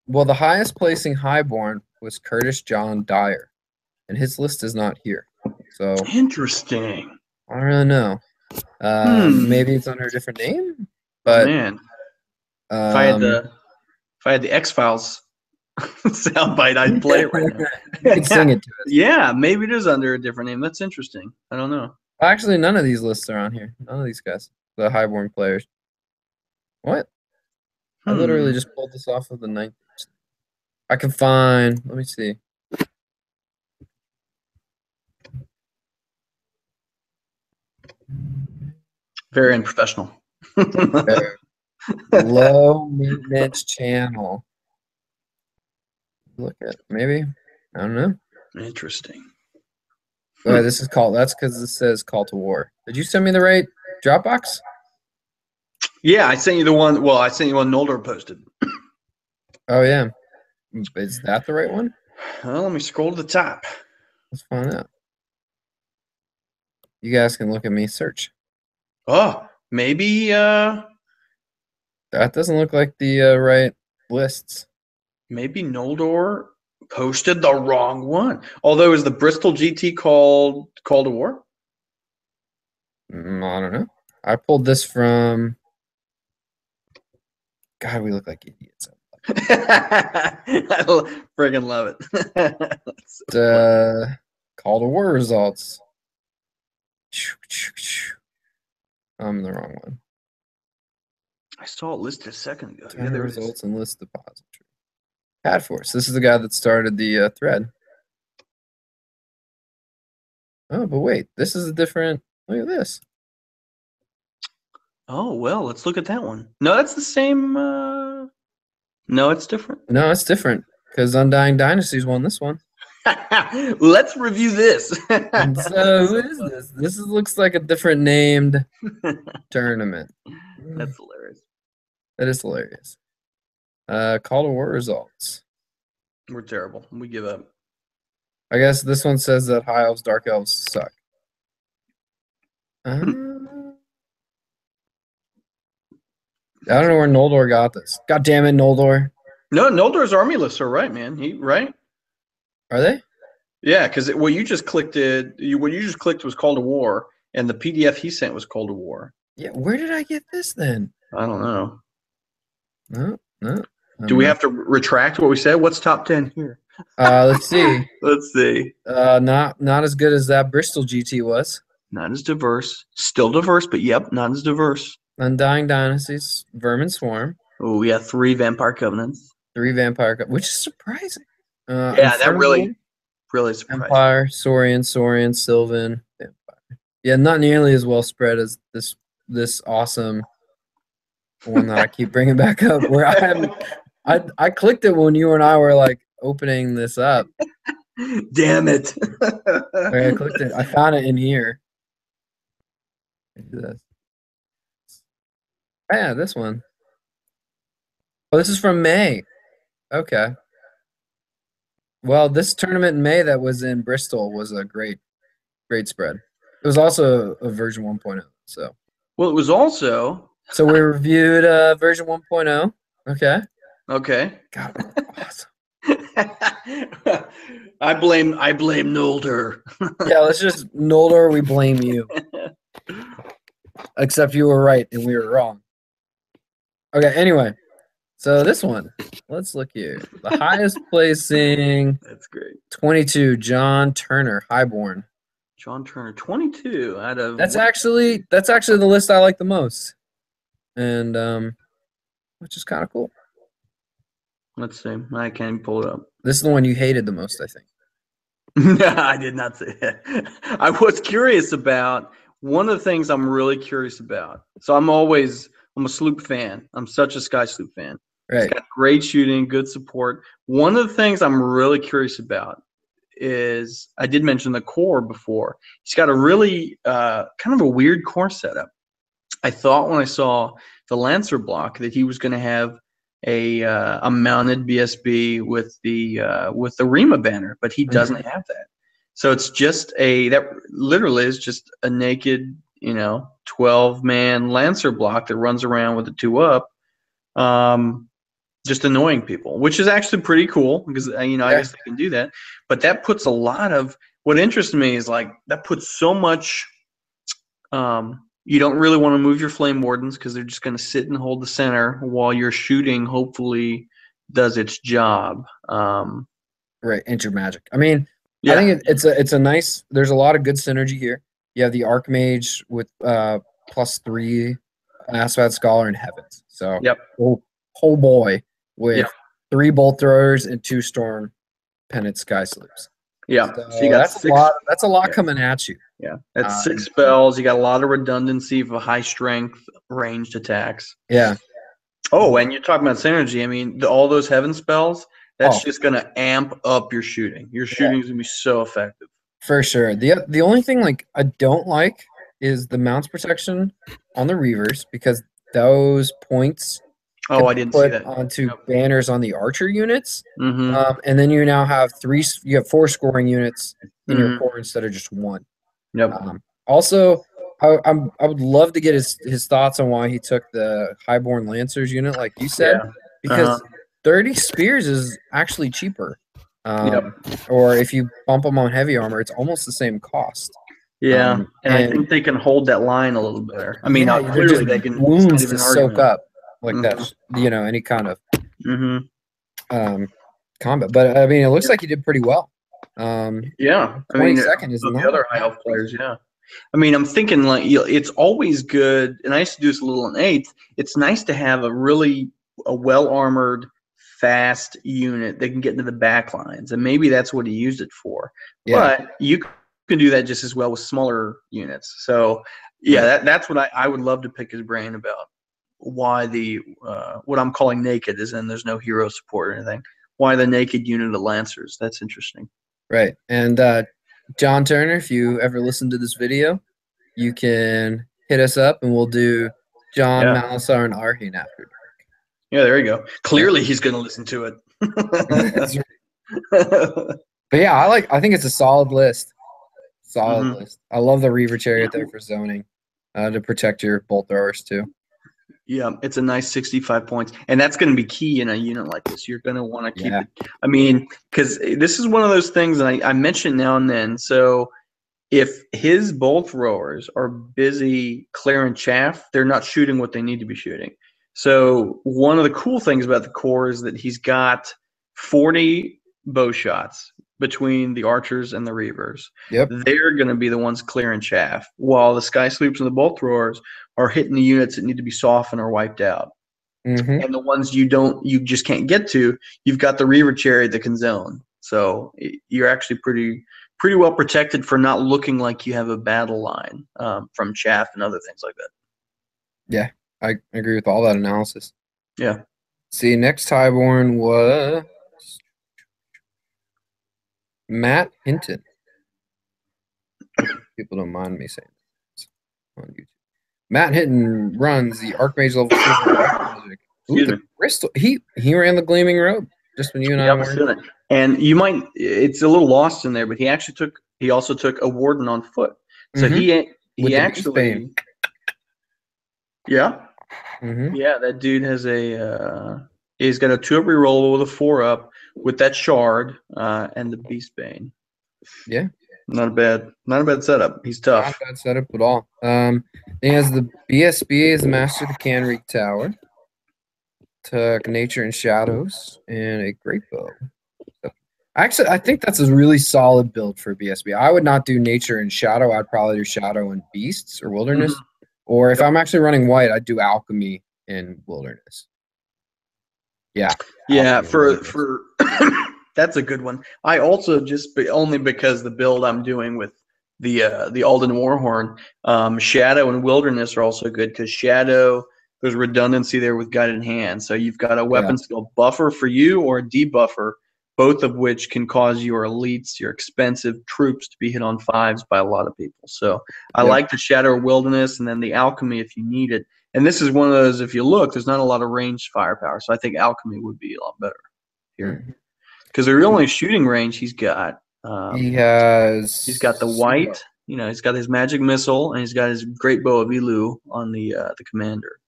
Well, the highest placing highborn was Curtis John Dyer, and his list is not here. So interesting. I don't really know. Maybe it's under a different name. But man, if I had the X-Files soundbite, I'd play it right now. You can sing it to us. Yeah, maybe it is under a different name. That's interesting. I don't know. Actually, none of these lists are on here. None of these guys, the highborn players. What? I literally just pulled this off of the 9th. I can find. Let me see. Very unprofessional. Low maintenance channel. Look at maybe. I don't know. Interesting. This is called. That's because it says call to war. Did you send me the right Dropbox? Yeah, I sent you the one. Well, I sent you one Noldor posted. Oh yeah. Is that the right one? Well, let me scroll to the top. Let's find out. You guys can look at me search. Oh, maybe that doesn't look like the right lists. Maybe Noldor posted the wrong one. Although, is the Bristol GT called Call to War? I don't know. I pulled this from. God, we look like idiots. I friggin' love it. Call to War results. I'm the wrong one. I saw it listed a second ago. Yeah, there results and list depository. Padforce. This is the guy that started the thread. Oh, but wait, this is a different. Look at this. Oh well, let's look at that one. No, that's the same. No, it's different. No, it's different because Undying Dynasties won this one. Let's review this. So who is this? This looks like a different named tournament. That's hilarious. That is hilarious. Call to War results. We're terrible. We give up. I guess this one says that High Elves, Dark Elves suck. I don't know where Noldor got this. God damn it, Noldor. No, Noldor's army lists are right, man. Right? Are they? Yeah, because what you just clicked was Call to War, and the PDF he sent was Call to War. Yeah, where did I get this then? I don't know. No. Do we have to retract what we said? What's top 10 here? Let's see. Let's see. Not as good as that Bristol GT was. Not as diverse. Still diverse, but yep, not as diverse. Undying Dynasties, Vermin Swarm. Oh, we have 3 Vampire Covenants. 3 Vampire Covenants, which is surprising. Yeah, that really surprising. Empire, Saurian, Sylvan, Vampire. Yeah, not nearly as well spread as this awesome the one that I keep bringing back up. Where I clicked it when you and I were like opening this up. Damn it! Like, I clicked it. I found it in here. This. Oh, yeah, this one. Oh, this is from May. Okay. Well, this tournament in May that was in Bristol was a great spread. It was also a version 1.0. So Well, it was also we reviewed version 1.0. Okay. okay. God, awesome. I blame Nolder. Yeah, let's just Noldor, we blame you. Except you were right and we were wrong. Okay, anyway. So this one, let's look here. The highest placing That's great. 22, John Turner, Highborn. John Turner, 22 out of. That's actually the list I like the most. And which is kind of cool. Let's see. I can't pull it up. This is the one you hated the most, I think. No, I did not say that. I was curious about one of the things I'm really curious about. So I'm a sloop fan. I'm such a Sky Sloop fan. Right. It's got great shooting, good support. One of the things I'm really curious about is I did mention the core before. He's got a really kind of a weird core setup. I thought when I saw the Lancer block that he was going to have a mounted BSB with the Rima banner, but he doesn't have that. So it's just that literally is just a naked 12-man Lancer block that runs around with the 2 up, just annoying people, which is actually pretty cool because I guess they can do that. But that puts a lot of what interests me is like that puts so much. You don't really want to move your flame wardens because they're just going to sit and hold the center while your shooting hopefully does its job. Right, enter magic. I mean, I think it's a nice. There's a lot of good synergy here. You have the Archmage with +3, an Asphat Scholar, and Heavens. So whole boy with 3 Bolt Throwers and 2 Storm Pennant Sky Sloops. Yeah, so you got that's 6, a lot. That's a lot coming at you. Yeah, that's 6 spells. You got a lot of redundancy for high strength ranged attacks. Yeah. Oh, and you're talking about synergy. I mean, all those heaven spells. That's just going to amp up your shooting. Your shooting is going to be so effective. For sure. The only thing like I don't like is the mounts protection on the Reavers because those points. Oh, I didn't see that. Onto banners on the archer units, Mm-hmm. and then you now have 4 scoring units in your core instead of just 1. Yep. Also, I would love to get his thoughts on why he took the Highborn Lancers unit, like you said, because 30 spears is actually cheaper. Or if you bump them on heavy armor, it's almost the same cost. Yeah, and I think they can hold that line a little better. I mean, clearly they can wounds to soak up like that. Any kind of combat. But I mean, it looks like he did pretty well. I mean, 22nd is the other high elf players. Yeah, I mean, I'm thinking like it's always good, and I used to do this a little in 8th. It's nice to have a well armored, fast unit that can get into the back lines, and maybe that's what he used it for. Yeah. But you can do that just as well with smaller units. So that's what I would love to pick his brain about. Why the what I'm calling naked is, and there's no hero support or anything. Why the naked unit of Lancers? That's interesting. Right. And John Turner, if you ever listen to this video, you can hit us up and we'll do John, Malasar, and Arhin after dark. Yeah, there you go. Clearly he's going to listen to it. But yeah, I think it's a solid list. List. I love the Reaver Chariot there for zoning to protect your bolt throwers too. Yeah, it's a nice 65 points. And that's going to be key in a unit like this. You're going to want to keep it. I mean, because this is one of those things, and I mention now and then. So if his bolt throwers are busy clearing chaff, they're not shooting what they need to be shooting. So one of the cool things about the core is that he's got 40 bow shots between the archers and the reavers. Yep. They're going to be the ones clearing chaff, while the sky sloops and the bolt throwers are hitting the units that need to be softened or wiped out. And the ones you just can't get to, you've got the Reaver Chariot that can zone. So you're actually pretty well protected for not looking like you have a battle line from chaff and other things like that. Yeah, I agree with all that analysis. Yeah. See, next highborn was Matt Hinton. People don't mind me saying that on YouTube. Matt Hinton runs the Archmage level 4 Magic. Ooh, Excuse the me. Bristol. He ran the Gleaming Robe just when you and I Yep, weren't. seen it. And you might, it's a little lost in there, but he also took a Warden on foot. So With he the Beastbane. actually, yeah, Mm-hmm. yeah, that dude has he's got a 2-up reroll with a 4-up with that shard and the Beastbane. Yeah. Not a bad setup. He's Not tough. a bad setup at all. He has the BSB as the Master of the Canrig Tower. Took Nature and Shadows and a Great Bow. Actually, I think that's a really solid build for BSB. I would not do Nature and Shadow. I'd probably do Shadow and Beasts or Wilderness. Or if I'm actually running white, I'd do Alchemy and Wilderness. Yeah. Yeah, Alchemy for that's a good one. I also only because the build I'm doing with the Alden Warhorn, Shadow and Wilderness are also good because Shadow, there's redundancy there with Guided Hand. So you've got a weapon skill buffer for you or a debuffer, both of which can cause your elites, your expensive troops to be hit on 5s by a lot of people. So I like the Shadow Wilderness and then the Alchemy if you need it. And this is one of those, if you look, there's not a lot of ranged firepower. So I think Alchemy would be a lot better here. Because the only shooting range he's got, he's got the white, he's got his magic missile, and he's got his great bow of Elu on the commander.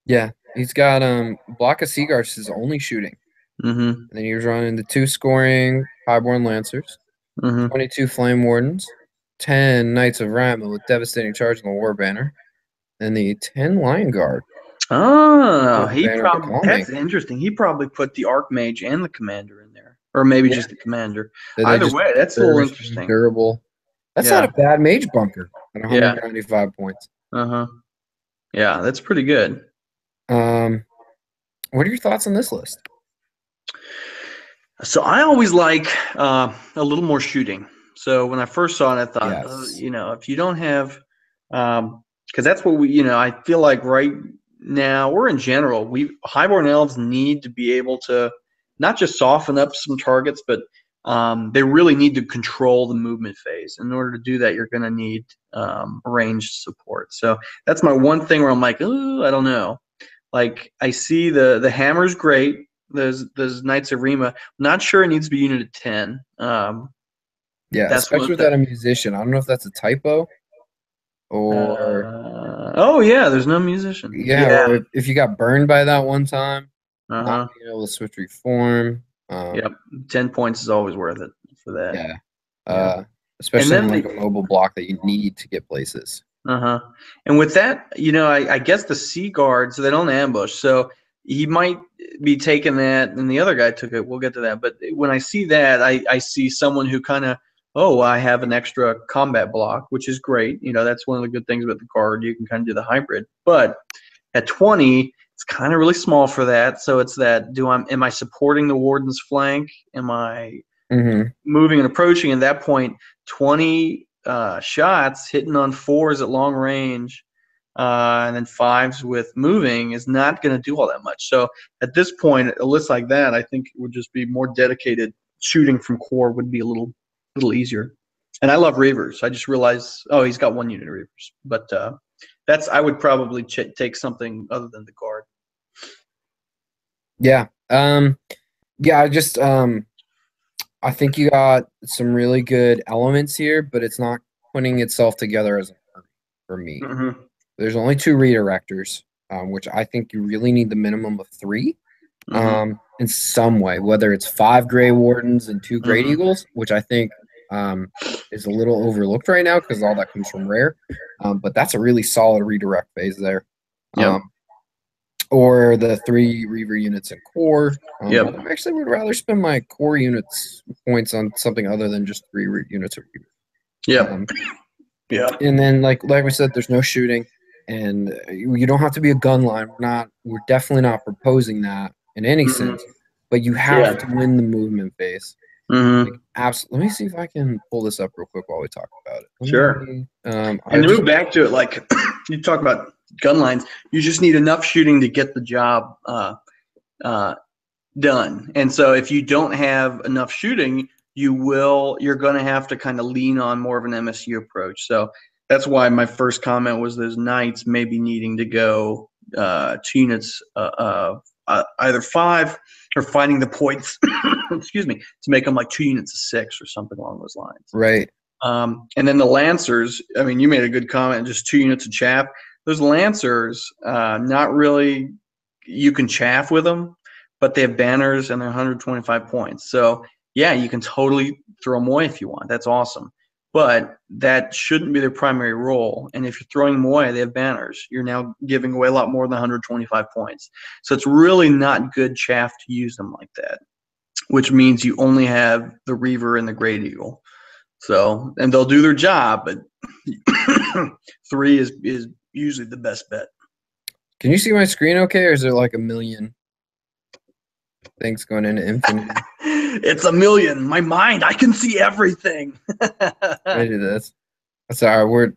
Yeah, he's got Block of Seaguars is his only shooting. And then he was running the 2 scoring Highborn Lancers, 22 Flame Wardens, 10 Knights of Rama with Devastating Charge and the War Banner, and the 10 Lion Guard. Oh, that's interesting. He probably put the Archmage and the commander in there. Or maybe just the commander. Either way, that's a little interesting. Durable. That's not a bad mage bunker at 195 points. Yeah, that's pretty good. What are your thoughts on this list? So I always like a little more shooting. So when I first saw it, I thought, if you don't have, because that's what I feel like right now, or in general, Highborn Elves need to be able to not just soften up some targets, but they really need to control the movement phase. In order to do that, you're going to need ranged support. So that's my one thing where I'm like, oh, I don't know. Like I see the hammer's great. Those Knights of Rima. I'm not sure it needs to be unit of 10. Especially without a musician. I don't know if that's a typo or. There's no musician. Or if you got burned by that one time, not being able to switch reform. 10 points is always worth it for that. Especially in like a mobile block that you need to get places. And with that, I guess the Sea Guard, so they don't ambush. So he might be taking that, and the other guy took it. We'll get to that. But when I see that, I see someone who kind of, I have an extra combat block, which is great. That's one of the good things about the card. You can kind of do the hybrid. But at 20, it's kind of really small for that. So it's that, am I supporting the Warden's flank? Am I moving and approaching? At that point, 20 shots hitting on 4s at long range, and then 5s with moving is not going to do all that much. So at this point, a list like that, I think it would just be more dedicated. Shooting from core would be a little easier. And I love Reavers. I just realized, he's got 1 unit of Reavers. But I would probably take something other than the guard. I think you got some really good elements here, but it's not putting itself together as an army for me. There's only 2 redirectors, which I think you really need the minimum of 3 in some way, whether it's 5 Grey Wardens and 2 Great Eagles, which I think is a little overlooked right now because all that comes from rare. But that's a really solid redirect phase there. Or the 3 Reaver units in core. I actually would rather spend my core units points on something other than just 3 units of Reaver. And then, like we said, there's no shooting, and you don't have to be a gun line. We're definitely not proposing that in any sense. But you have to win the movement phase. Absolutely. Let me see if I can pull this up real quick while we talk about it. And to move back to it, like you talk about gun lines. You just need enough shooting to get the job done. And so if you don't have enough shooting, you're going to have to kind of lean on more of an MSU approach. So that's why my first comment was those knights maybe needing to go 2 units either 5 or finding the points, excuse me, to make them like 2 units of 6 or something along those lines. Right. And then the Lancers, I mean, you made a good comment, just 2 units of chaff. Those Lancers, not really, you can chaff with them, but they have banners and they're 125 points. So, yeah, you can totally throw them away if you want. That's awesome. But that shouldn't be their primary role. And if you're throwing them away, they have banners. You're now giving away a lot more than 125 points. So it's really not good chaff to use them like that, which means you only have the Reaver and the Great Eagle. So, and they'll do their job, but 3 is usually the best bet. Can you see my screen okay, or is there like a million things going into infinity? It's a million. My mind, I can see everything. I do this. Sorry, we're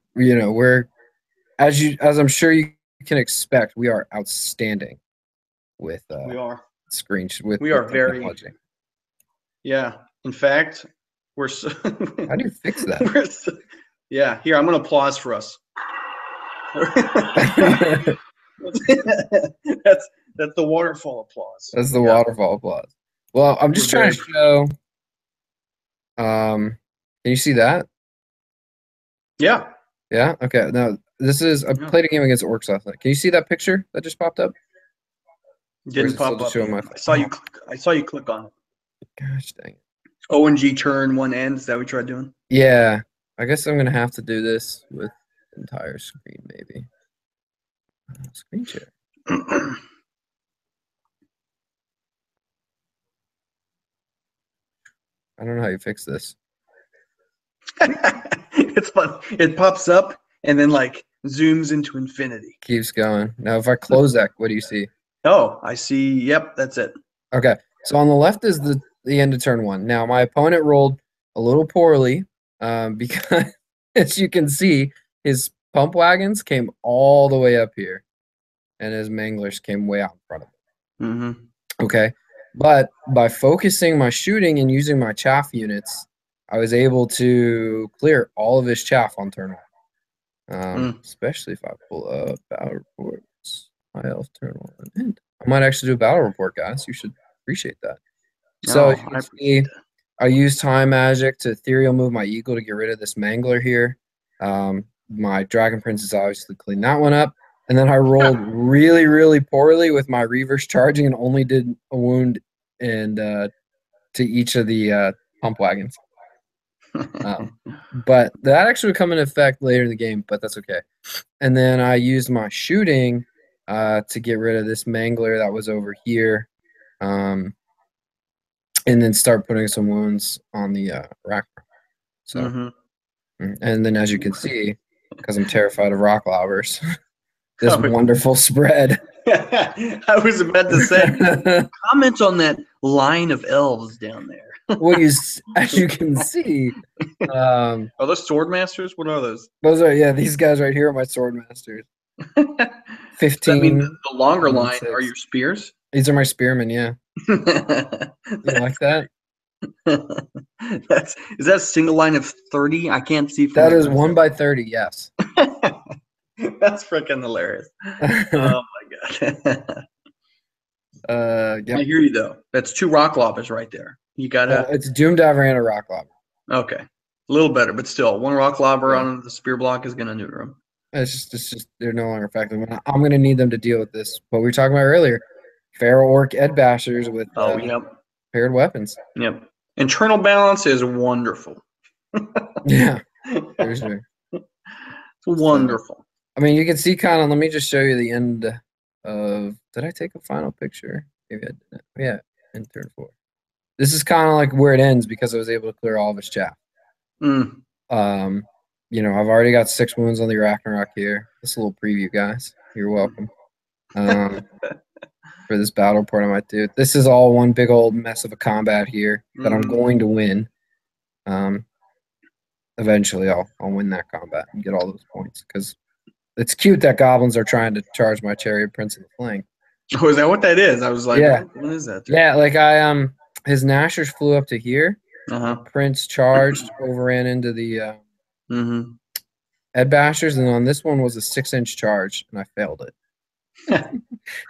as I'm sure you can expect, we are outstanding with we are screens with we are very technology. Yeah. In fact, we're so How do you fix that? Yeah, here, I'm gonna applause for us. That's the waterfall applause. That's the waterfall applause. Well, I'm just trying to show. Can you see that? Yeah. Yeah. Okay. Now this is I played a game against Orcs last night. Can you see that picture that just popped up? Didn't pop up. I saw you click on it. Gosh dang it. ONG turn one end. Is that what we tried doing? Yeah. I guess I'm gonna have to do this with entire screen, maybe. Screen share. I don't know how you fix this. It's fun. It pops up and then like zooms into infinity. Keeps going. Now, if I close that, what do you see? Oh, I see. Yep, that's it. Okay. So on the left is the end of turn 1. Now, my opponent rolled a little poorly because, as you can see, his pump wagons came all the way up here, and his manglers came way out in front of him. Mm-hmm. Okay. But by focusing my shooting and using my chaff units, I was able to clear all of his chaff on turn 1. Especially if I pull up battle reports. My elf turn 1. And I might actually do a battle report, guys. You should appreciate that. So you can see, I used time magic to ethereal move my eagle to get rid of this mangler here. My dragon princess obviously cleaned that one up. And then I rolled really, really poorly with my reverse charging and only did a wound and to each of the pump wagons. But that actually would come into effect later in the game, but that's okay. And then I used my shooting to get rid of this mangler that was over here, and then start putting some wounds on the rack. So, and then as you can see, because I'm terrified of rock lobbers, this wonderful spread. I was about to say, comment on that line of elves down there. Well, as you can see, are those sword masters? What are those? Those are these guys right here are my sword masters. 15. I mean, the longer line 6. Are your spears? These are my spearmen. Yeah. You like that? Is that a single line of 30? I can't see. That is 1 by 30. Yes. That's freaking hilarious. Oh my god. Yeah. I hear you though. That's 2 rock lobbers right there. You gotta. It's Doomed Avery and a rock lobber. Okay, a little better, but still, 1 rock lobber on the spear block is gonna neuter them. It's just they're no longer effective. I'm gonna need them to deal with this. What we were talking about earlier, Feral Orc Ed Bashers with paired weapons. Yep. Internal balance is wonderful. Yeah, for sure. It's wonderful. I mean, you can see kind of. Let me just show you the end of. Did I take a final picture? Maybe I didn't. Yeah, in turn 4. This is kind of like where it ends because I was able to clear all of his chaff. You know, I've already got 6 wounds on the Ragnarok here. This little preview, guys. You're welcome. For this battle report I might do. This is all one big old mess of a combat here that I'm going to win. Eventually I'll win that combat and get all those points because it's cute that goblins are trying to charge my chariot prince in the flank. Oh, is that what that is? I was like, Yeah. what is that? Yeah, like his Nashers flew up to here. Uh-huh. The prince charged, overran into the Mm-hmm. Ed Bashers, and on this one was a 6-inch charge, and I failed it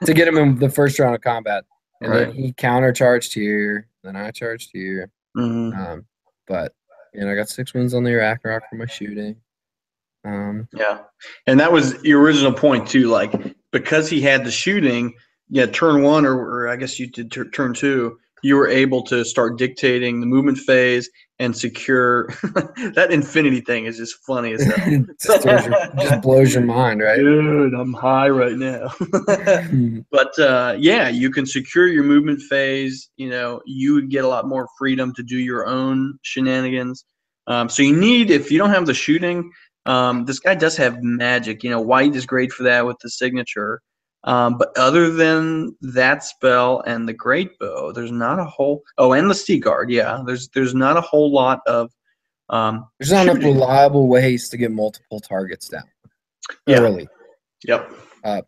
to get him in the first round of combat. And Right. then he countercharged here, then I charged here. Mm-hmm. But I got 6 wins on the Iraq Rock for my shooting. Yeah, and that was your original point too. Like because he had the shooting, turn one or I guess you did turn two. You were able to start dictating the movement phase and secure. That infinity thing is just funny as hell. just blows your mind, right? Dude, I'm high right now. But yeah, you can secure your movement phase. You would get a lot more freedom to do your own shenanigans. So you need, if you don't have the shooting, this guy does have magic. White is great for that with the signature. But other than that spell and the Great Bow, there's not a whole. Oh, and the Sea Guard. Yeah, there's not a whole lot of. There's not enough reliable ways to get multiple targets down early. Yep.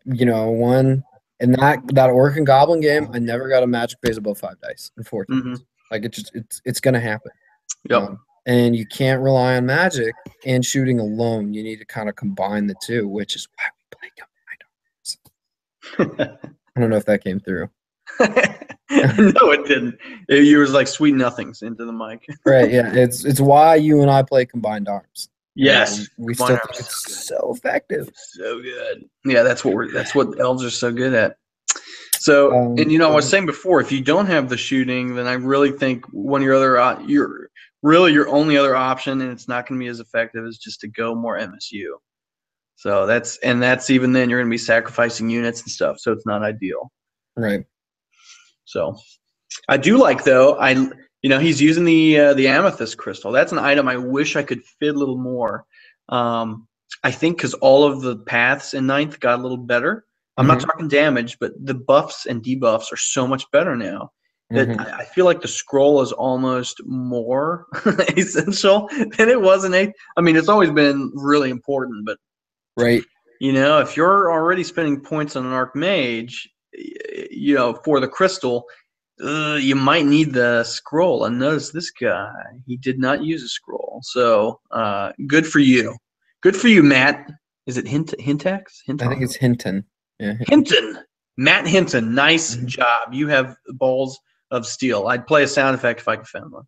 One in that Orc and Goblin game, I never got a magic phase above 5 dice in 4 turns. Like it's gonna happen. Yep. And you can't rely on magic and shooting alone. You need to kind of combine the two, which is why we play Combined Arms. I don't know if that came through. No, it didn't. You was like sweet nothings into the mic. Right, yeah. It's why you and I play Combined Arms. Yes. We still think it's so effective. So good. Yeah, that's what elves are so good at. So, and I was saying before, if you don't have the shooting, then I really think one of your other your only other option, and it's not going to be as effective, is just to go more MSU. So that's even then you're going to be sacrificing units and stuff, so it's not ideal. Right. So I do like though, he's using the amethyst crystal. That's an item I wish I could fit a little more. I think because all of the paths in 9th got a little better. I'm not talking damage, but the buffs and debuffs are so much better now that I feel like the scroll is almost more essential than it was in 8th. I mean, it's always been really important, but right. If you're already spending points on an Archmage, for the crystal, you might need the scroll. And notice this guy, he did not use a scroll. So good for you. Good for you, Matt. Is it Hintax? I think it's Hinton. Yeah. Hinton. Matt Hinton. Nice job. You have balls of steel. I'd play a sound effect if I could find one.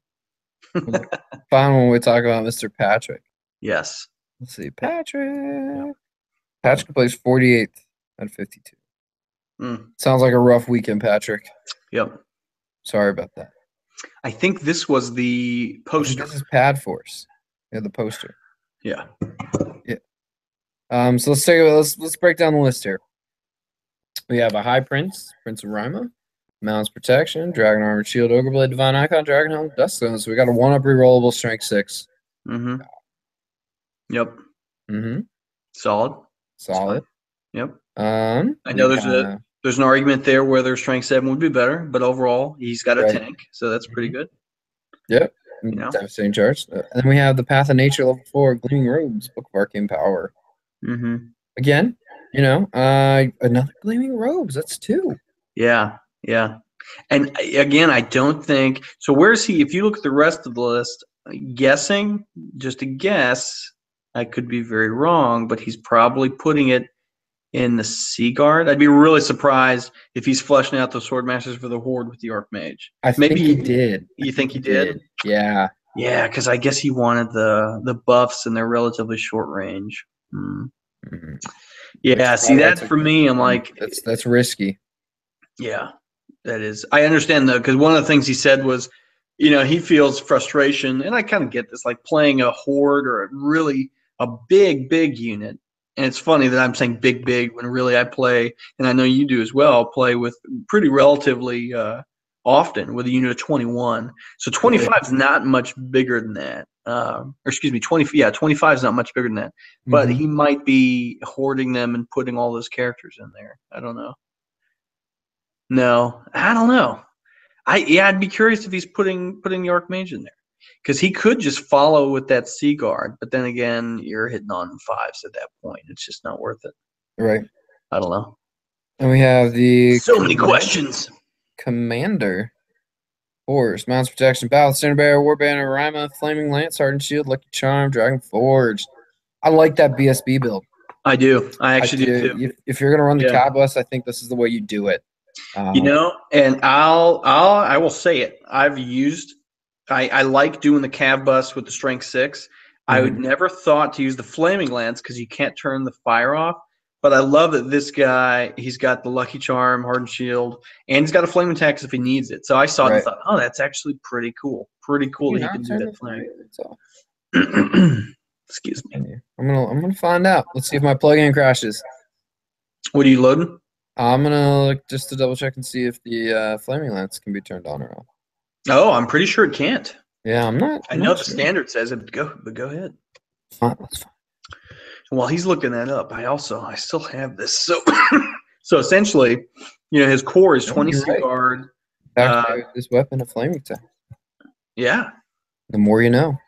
Final one, we talk about Mr. Patrick. Yes. Let's see. Patrick plays 48th out of 52. Sounds like a rough weekend, Patrick. Yep. Sorry about that. I think this was the poster. This is Pad Force. Yeah, the poster. Yeah. Yeah. So let's break down the list here. We have a High Prince, Prince of Rima, Mounts Protection, Dragon Armored Shield, Ogre Blade, Divine Icon, Dragon Helm, Dust Stone. So we got a 1-up rerollable Strength 6. Yep. Solid. Yep. I know there's an argument there whether Strength 7 would be better, but overall he's got a tank, so that's pretty good. Yep. Devastating charge. And then we have the Path of Nature level 4, Gleaming Robes, Book of Arcane Power. Again, another Gleaming Robes. That's 2. Yeah. And again, I don't think so. Where's he? If you look at the rest of the list, guessing, just a guess, I could be very wrong, but he's probably putting it in the Sea Guard. I'd be really surprised if he's fleshing out the Swordmasters for the Horde with the Archmage. Maybe he did. You think he did? Yeah. Yeah, because I guess he wanted the buffs and their relatively short range. Yeah, see that for me, I'm like that's risky. Yeah, that is. I understand though, because one of the things he said was, he feels frustration, and I kind of get this, like playing a Horde or a big unit. And it's funny that I'm saying big when really I play, and I know you do as well, play with pretty relatively often with a unit of 21. So 25 is not much bigger than that. Or excuse me, 25 is not much bigger than that. But he might be hoarding them and putting all those characters in there. I don't know. No, I don't know. I'd be curious if he's putting the Archmage in there. because he could just follow with that C guard, but then again, you're hitting on fives at that point. It's just not worth it. Right. I don't know. And we have the So many questions. Commander. Force, Mounts Protection, Battle, Standard Bearer, War Banner, Rima, Flaming Lance, Hardened Shield, Lucky Charm, Dragon Forge. I like that BSB build. I do. I actually do too. If you're gonna run the Cab Bus, I think this is the way you do it. And I will say it. I like doing the Cav Bus with the Strength 6. I would never thought to use the Flaming Lance because you can't turn the fire off. But I love that this guy, he's got the Lucky Charm, Hardened Shield, and he's got a Flaming Tax if he needs it. So I saw it and thought, oh, that's actually pretty cool. Pretty cool that he can do that Flame. Excuse me. I'm gonna find out. Let's see if my plugin crashes. What are you loading? I'm gonna look just to double check and see if the Flaming Lance can be turned on or off. Oh, I'm pretty sure it can't. Yeah, I'm not. I know the standard says it, but go ahead. Fine, that's fine. While he's looking that up, I still have this. So essentially, his core is 20 C guard. This weapon a flaming attack. Yeah. The more you know.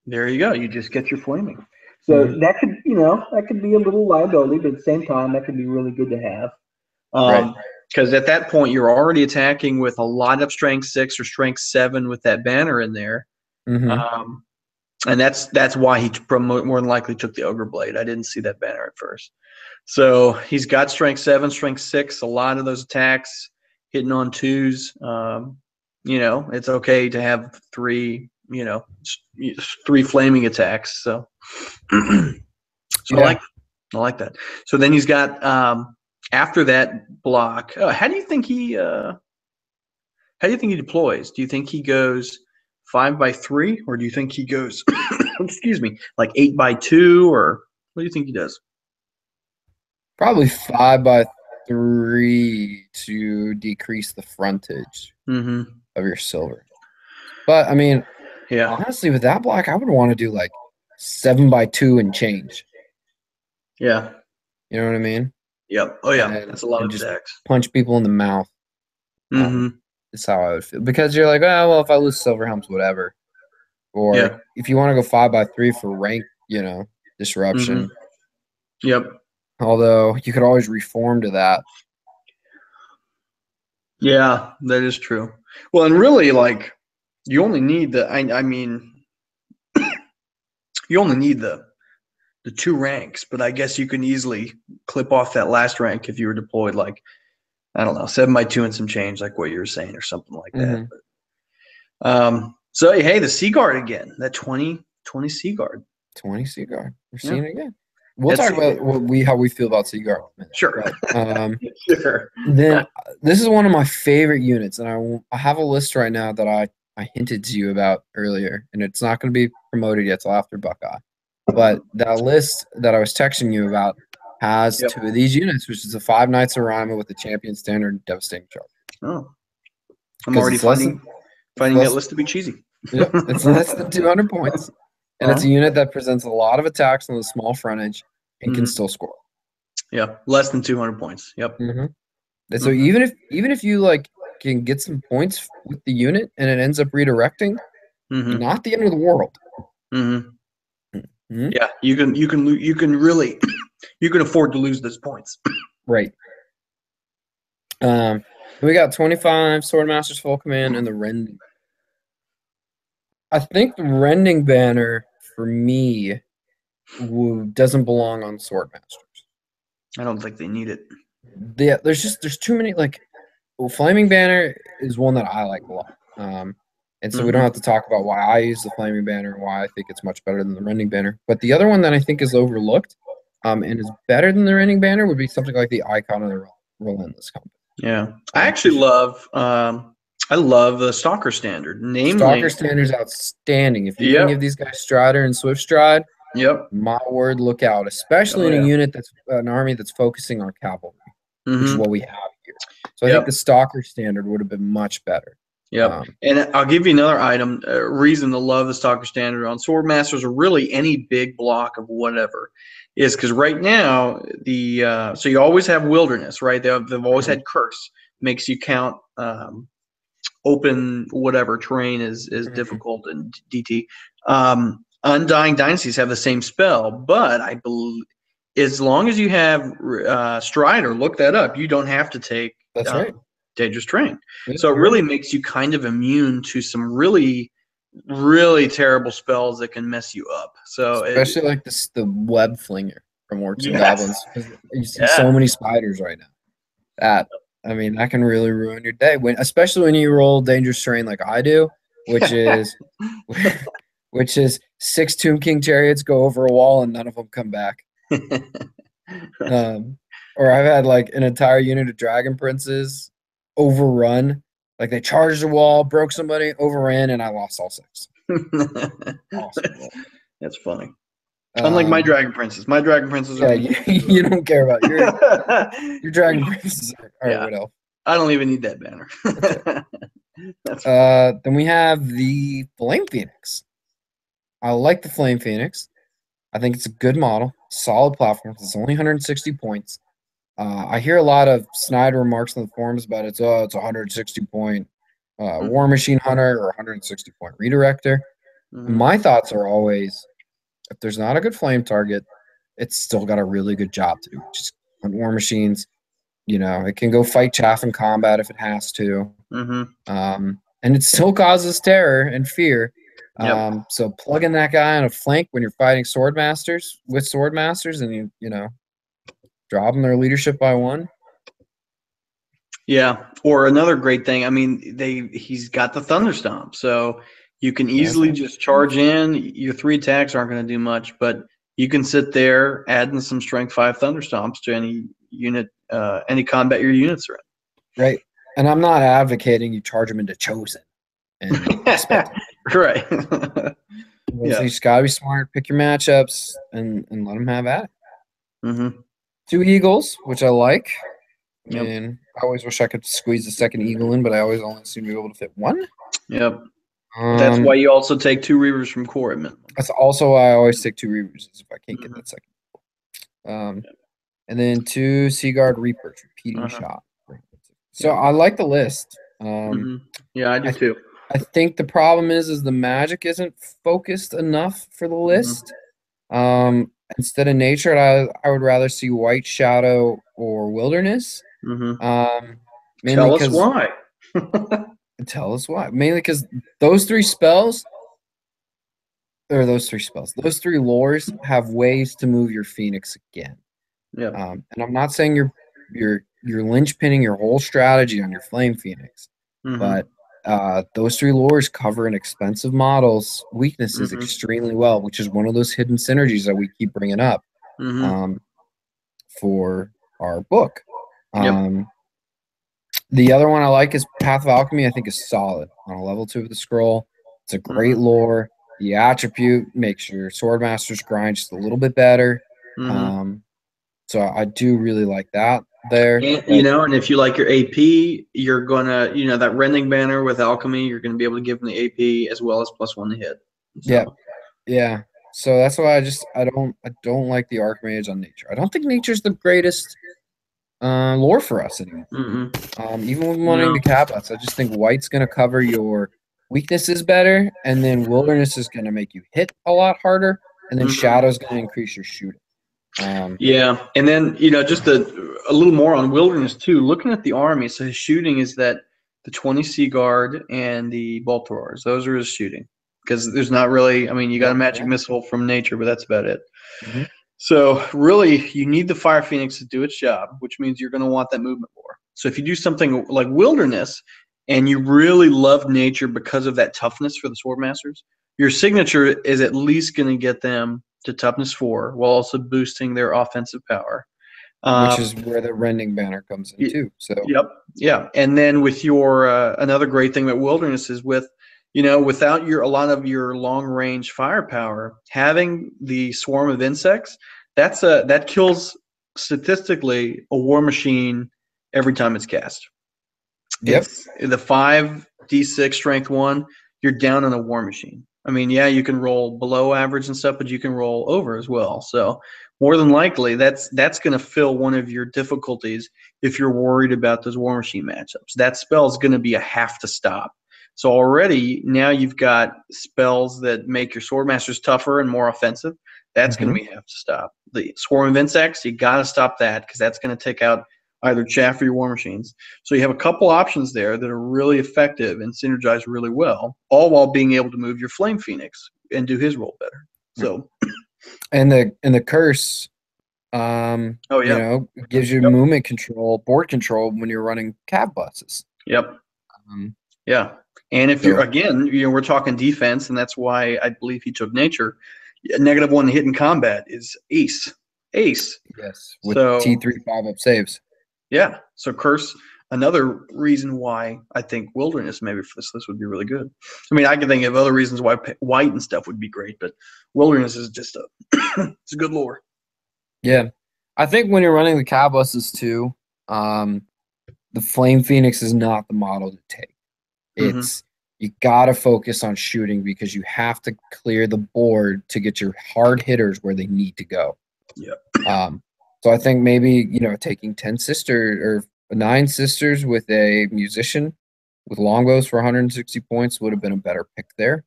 There you go. You just get your flaming. So that could be a little liability, but at the same time, that could be really good to have. Because at that point, you're already attacking with a lot of Strength 6 or Strength 7 with that banner in there. And that's why he more than likely took the Ogre Blade. I didn't see that banner at first. So he's got Strength 7, Strength 6, a lot of those attacks hitting on 2s. It's okay to have 3 flaming attacks. So, I like that. So then he's got after that block. How do you think he deploys? Do you think he goes 5x3, or do you think he goes excuse me, like 8x2, or what do you think he does? Probably 5x3 to decrease the frontage of your silver. But I mean, honestly, with that block, I would want to do like 7x2 and change. Yeah. You know what I mean? Yep. Oh yeah, that's a lot of attacks. Punch people in the mouth. That's how I would feel, because you're like, oh well, if I lose silver helms, whatever. Or if you want to go 5x3 for rank, disruption. Yep. Although you could always reform to that. Yeah, that is true. Well, and really, like, you only need the. I mean, you only need the 2 ranks, but I guess you can easily clip off that last rank if you were deployed, like, I don't know, 7x2 and some change, like what you were saying, or something like that. But, so hey, the C guard again, that 20 C guard. 20 C guard. We're seeing it again. We'll talk about how we feel about C guard. Sure. But, sure. Then this is one of my favorite units, and I have a list right now that I hinted to you about earlier, and it's not going to be promoted yet till after Buckeye. But that list that I was texting you about has 2 of these units, which is the 5 Knights of Rima with the Champion Standard Devastating Charge. Oh, I'm already finding that list to be cheesy. Yeah, it's less than 200 points, and it's a unit that presents a lot of attacks on a small frontage and can still score. Yeah, less than 200 points. Yep. And so even if you like can get some points with the unit and it ends up redirecting, not the end of the world. Yeah, you can really you can afford to lose those points. Right. We got 25 Swordmasters full command and the Rending. I think the Rending banner for me doesn't belong on Swordmasters. I don't think they need it. Yeah, there's too many, like, Flaming Banner is one that I like a lot. And so we don't have to talk about why I use the Flaming Banner and why I think it's much better than the Rending Banner. But the other one that I think is overlooked and is better than the Rending Banner would be something like the Icon of the Relentless Compass. Yeah. I actually love the Stalker Standard. Stalker Standard is outstanding. If you can give these guys Strider and Swift Stride, my word, look out. Especially in a unit that's an army that's focusing on cavalry, which is what we have here. So I think the Stalker Standard would have been much better. Yep. And I'll give you another item, a reason to love the Stalker Standard on Swordmasters, or really any big block of whatever, is because right now, so you always have Wilderness, right? They've always had Curse, makes you count open whatever terrain is difficult in DT. Undying Dynasties have the same spell, but I believe as long as you have Strider, look that up. You don't have to take That's right. Dangerous Terrain. Yeah, So it really makes you kind of immune to some really, really terrible spells that can mess you up. So especially like this, the web flinger from Orcs and Yes. Goblins. 'Cause you see so many spiders right now. That can really ruin your day. Especially when you roll Dangerous Terrain like I do, which is which is 6 Tomb King Chariots go over a wall and none of them come back. Or I've had like an entire unit of Dragon Princes overrun. Like they charged the wall, broke somebody, overran, and I lost all 6. Awesome. That's funny. Unlike my Dragon Princes. My Dragon Princes are... you don't care about your Dragon Princes are what else? I don't even need that banner. Then we have the Flame Phoenix. I like the Flame Phoenix. I think it's a good model, solid platform. It's only 160 points. I hear a lot of snide remarks in the forums about it's 160 point War Machine Hunter or 160 point Redirector. My thoughts are always, if there's not a good flame target, it's still got a really good job to do. Just on War Machines, it can go fight chaff in combat if it has to. And it still causes terror and fear. So plug in that guy on a flank when you're fighting Swordmasters and you drop them their leadership by 1. Yeah, or another great thing. I mean, he's got the Thunderstomp, so you can easily just charge in. Your 3 attacks aren't going to do much, but you can sit there adding some Strength 5 Thunderstomps to any unit, any combat your units are in. Right, and I'm not advocating you charge them into Chosen. Right. You just gotta be smart, pick your matchups, and let them have at it. 2 Eagles, which I like. I mean, I always wish I could squeeze the second Eagle in, but I always only seem to be able to fit 1. Yep. That's why you also take 2 Reavers from core. That's also why I always take 2 Reavers if I can't get that second. And then 2 Seaguard Reapers, repeating shot. So I like the list. Yeah, I do too. I think the problem is the magic isn't focused enough for the list. Instead of nature, I would rather see White Shadow or Wilderness. Tell us why. Tell us why. Mainly because those 3 spells, those 3 lores have ways to move your Phoenix again. And I'm not saying you're linchpinning your whole strategy on your Flame Phoenix, but those 3 lores cover an expensive model's weaknesses extremely well, which is one of those hidden synergies that we keep bringing up for our book. The other one I like is Path of Alchemy. I think is solid on a level 2 of the scroll. It's a great lore. The attribute makes your Swordmaster's grind just a little bit better. So I do really like that there. And, and if you like your AP, you're gonna, that Rending Banner with Alchemy, you're gonna be able to give them the AP as well as +1 to hit. So. Yeah. So that's why I don't like the Archmage on nature. I don't think nature's the greatest lore for us anymore. Even with wanting the Caplets, I just think White's gonna cover your weaknesses better, and then Wilderness is gonna make you hit a lot harder, and then Shadow's gonna increase your shooting. And then just a little more on Wilderness too. Looking at the army, so his shooting is that the 20 Sea Guard and the Bolt Throwers. Those are his shooting, because there's not really. I mean, you got a magic missile from nature, but that's about it. So really, you need the Fire Phoenix to do its job, which means you're going to want that movement more. So if you do something like Wilderness, and you really love nature because of that toughness for the Swordmasters, your signature is at least going to get them to toughness 4 while also boosting their offensive power, which is where the Rending Banner comes in too. So and then with your another great thing about Wilderness is without a lot of your long range firepower, having the swarm of insects, that kills statistically a War Machine every time it's cast. It's the 5d6 strength 1, you're down on a War Machine. I mean, you can roll below average and stuff, but you can roll over as well. So more than likely that's going to fill one of your difficulties if you're worried about those War Machine matchups. That spell is going to be a have to stop. So already now you've got spells that make your Swordmasters tougher and more offensive. That's going to be have to stop. The Swarm of Insects, you got to stop that because that's going to take out either chaff or your War Machines. So you have a couple options there that are really effective and synergize really well, all while being able to move your Flame Phoenix and do his role better. So, and the curse, you know, gives you movement control, board control when you're running cab buses. Yep. Yeah. And if you're, again, we're talking defense, and that's why I believe he took nature. -1 hit in combat is ace. Ace. Yes. With T3 5-up saves. Yeah. So curse, another reason why I think wilderness maybe for this list would be really good. I mean, I can think of other reasons why white and stuff would be great, but wilderness is just it's a good lore. Yeah. I think when you're running the cab buses too, the Flame Phoenix is not the model to take. It's you got to focus on shooting because you have to clear the board to get your hard hitters where they need to go. Yeah. So I think maybe, taking 10 sisters or 9 sisters with a musician with longbows for 160 points would have been a better pick there.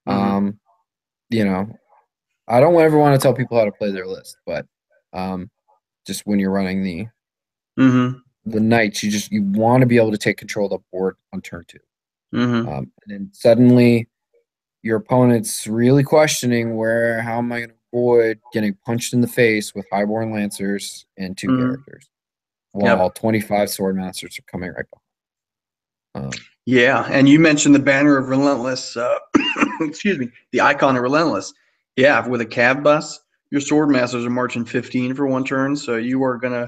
I don't ever want to tell people how to play their list, but just when you're running the knights, you want to be able to take control of the board on turn 2. And then suddenly your opponent's really questioning how am I going to avoid getting punched in the face with Highborn Lancers and 2 characters while 25 Swordmasters are coming right behind. Yeah, and you mentioned the banner of Relentless, excuse me, the icon of Relentless. Yeah, with a cab bus, your Swordmasters are marching 15 for 1 turn, so you are going to,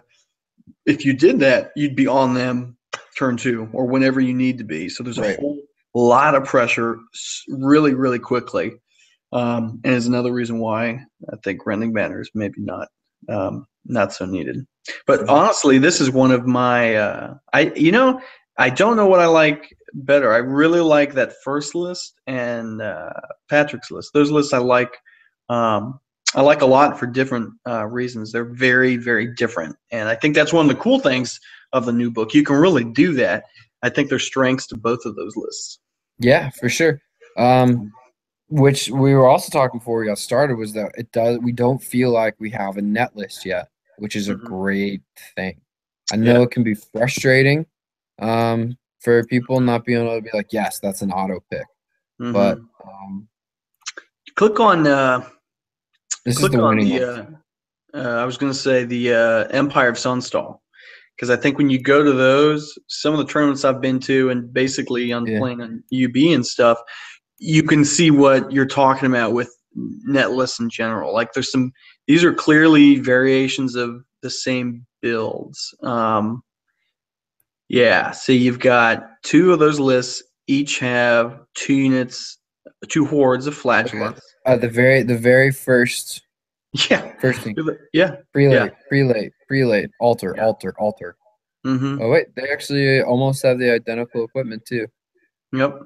if you did that, you'd be on them turn 2 or whenever you need to be. So there's a whole lot of pressure really, really quickly. And is another reason why I think Rending Banner is maybe not so needed. But honestly, this is one of my I don't know what I like better. I really like that first list and Patrick's list. Those lists I like a lot for different reasons. They're very, very different. And I think that's one of the cool things of the new book. You can really do that. I think there's strengths to both of those lists. Yeah, for sure. Which we were also talking before we got started was that we don't feel like we have a net list yet, which is a great thing. I know it can be frustrating for people not being able to be like, yes, that's an auto pick. But click on this is the winning one. I was going to say the Empire of Sunstall. Because I think when you go to those, some of the tournaments I've been to and basically on playing on UB and stuff, you can see what you're talking about with net lists in general. Like these are clearly variations of the same builds. So you've got 2 of those lists, each have 2 units, 2 hordes of flagellants. The very first. Yeah. First thing. Yeah. Prelate, altar. Oh wait, they actually almost have the identical equipment too. Yep.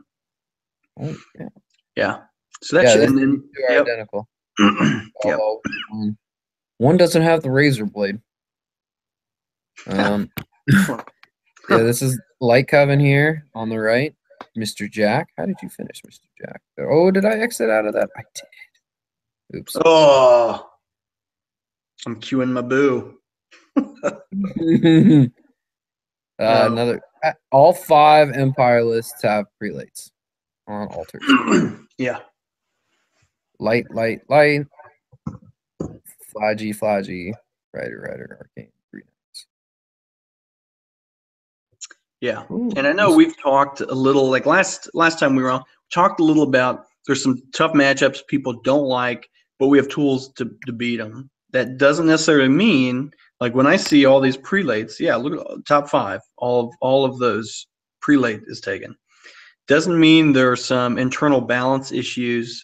Oh yeah. Yeah. So that's identical. One doesn't have the razor blade. This is Light Coven here on the right. Mr. Jack. How did you finish, Mr. Jack? Oh, did I exit out of that? I did. Oops. Oh. I'm queuing my boo. Another. All 5 Empire lists have prelates on altars. Yeah. Light. Flaggy. Rider, arcane. Yeah. Ooh, and I know we've talked a little, like last time we were on, talked a little about there's some tough matchups people don't like, but we have tools to beat them. That doesn't necessarily mean, like when I see all these prelates, look at top 5, all of those prelate is taken. Doesn't mean there are some internal balance issues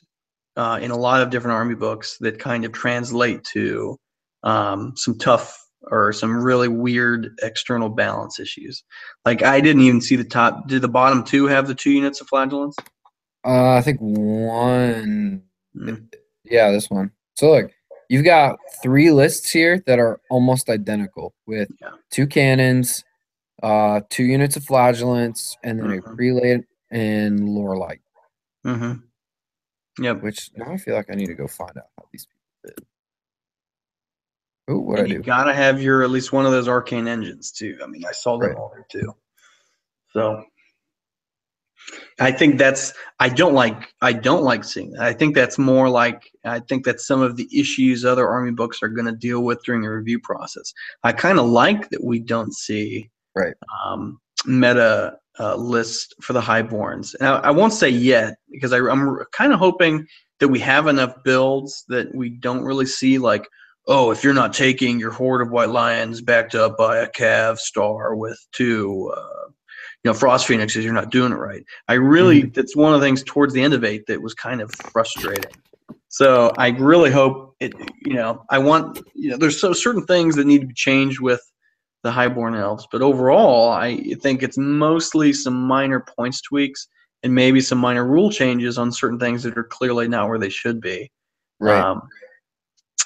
in a lot of different army books that kind of translate to some tough or some really weird external balance issues. Like I didn't even see the top. Did the bottom 2 have the 2 units of flagellants? I think 1. Yeah, this one. So look. you've got 3 lists here that are almost identical with Yeah. 2 cannons, 2 units of flagellants, and then a Mm-hmm. prelate and lorelite. Mm-hmm. Yep. Which now I feel like I need to go find out how these people did. Oh, what And I you do? gotta have your at least one of those arcane engines too. I mean, I saw them Right. all there too. So I think that's I don't like seeing that. I think that's more like I think that's some of the issues other army books are going to deal with during the review process. I kind of like that we don't see Right. meta list for the highborns. Now I won't say yet because I'm kind of hoping that we have enough builds that we don't really see like, oh, if you're not taking your horde of white lions backed up by a cav star with 2 Frost Phoenixes, you're not doing it right. I really, Mhm. that's one of the things towards the end of 8 that was kind of frustrating. So I really hope it, I want, there's certain things that need to be changed with the Highborn Elves, but overall, I think it's mostly some minor points tweaks and maybe some minor rule changes on certain things that are clearly not where they should be. Right.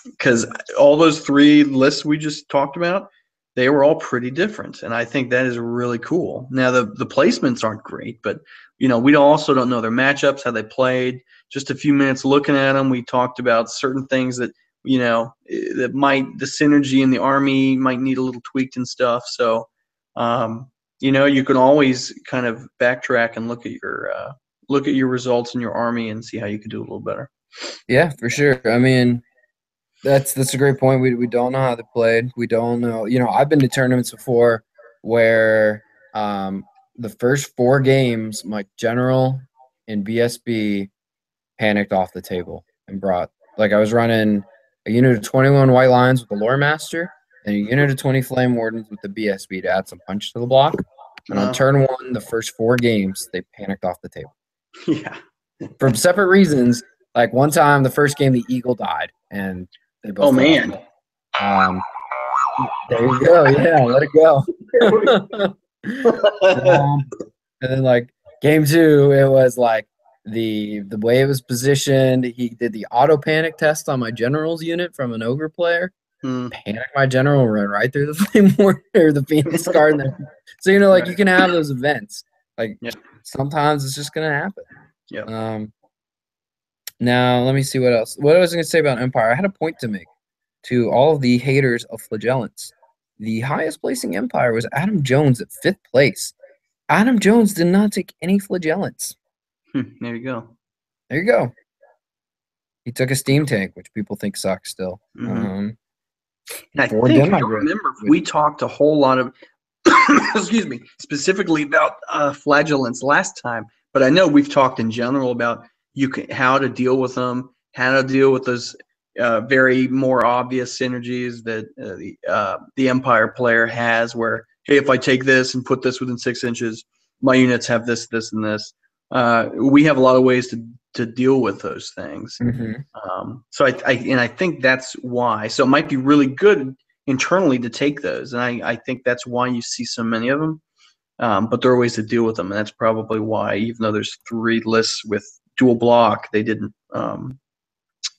Because all those 3 lists we just talked about, they were all pretty different, and I think that is really cool. Now the placements aren't great, but we also don't know their matchups, how they played. Just a few minutes looking at them, we talked about certain things that that the synergy in the army might need a little tweaked and stuff. So you can always kind of backtrack and look at your results in your army and see how you could do a little better. Yeah, for sure. I mean, that's a great point. We don't know how they played. We don't know. I've been to tournaments before where the first 4 games, my general and BSB panicked off the table and brought like I was running a unit of 21 white lions with the lore master and a unit of 20 flame wardens with the BSB to add some punch to the block. And on turn 1, the first 4 games, they panicked off the table. Yeah. For separate reasons. Like one time, the first game, the eagle died, and they both. Oh man. There you go. Yeah, let it go. And then like game 2, it was like the way it was positioned. He did the auto panic test on my general's unit from an ogre player. Panic my general, ran right through the flame warrior, the phoenix guard. So like you can have those events. Like sometimes it's just gonna happen. Yeah. Now let me see what else. What I was gonna say about Empire. I had a point to make to all of the haters of flagellants. The highest placing Empire was Adam Jones at 5th place. Adam Jones did not take any flagellants. There you go. There you go. He took a steam tank, which people think sucks still. And I think I don't remember if we talked a whole lot of excuse me, specifically about flagellants last time, but I know we've talked in general about how to deal with them, how to deal with those very more obvious synergies that the Empire player has, where hey, if I take this and put this within 6 inches, my units have this, this, and this. We have a lot of ways to deal with those things. So I think that's why. So it might be really good internally to take those, and I think that's why you see so many of them. But there are ways to deal with them, and that's probably why, even though there's 3 lists with dual block, they didn't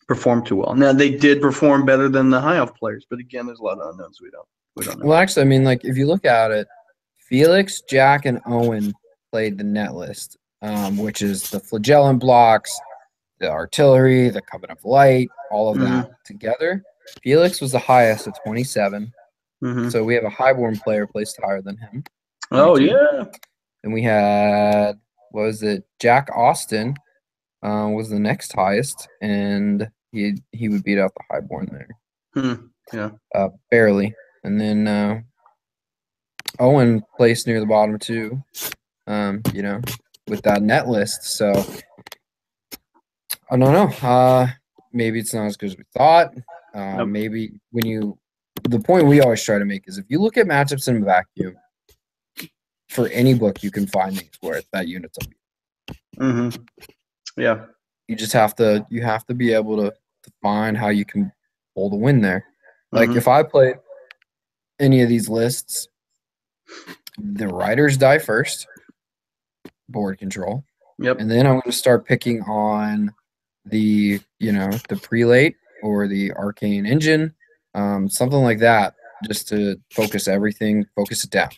perform too well. Now they did perform better than the high elf players, but again, there's a lot of unknowns we don't know. Well, actually, I mean, like if you look at it, Felix, Jack, and Owen played the net list, which is the flagellant blocks, the artillery, the Covenant of Light, all of that together. Felix was the highest at 27. So we have a highborn player placed higher than him. 22. Oh yeah. And we had Jack Austin was the next highest, and he would beat out the highborn there. Yeah. Barely. And then Owen placed near the bottom too. With that net list. So I don't know. Maybe it's not as good as we thought. Maybe the point we always try to make is if you look at matchups in a vacuum, for any book you can find things where that unit's unbeatable. Yeah. You just have to be able to find how you can hold a win there. Like if I played any of these lists, the riders die first, board control. Yep. And then I'm going to start picking on the prelate or the arcane engine, something like that, just to focus it down.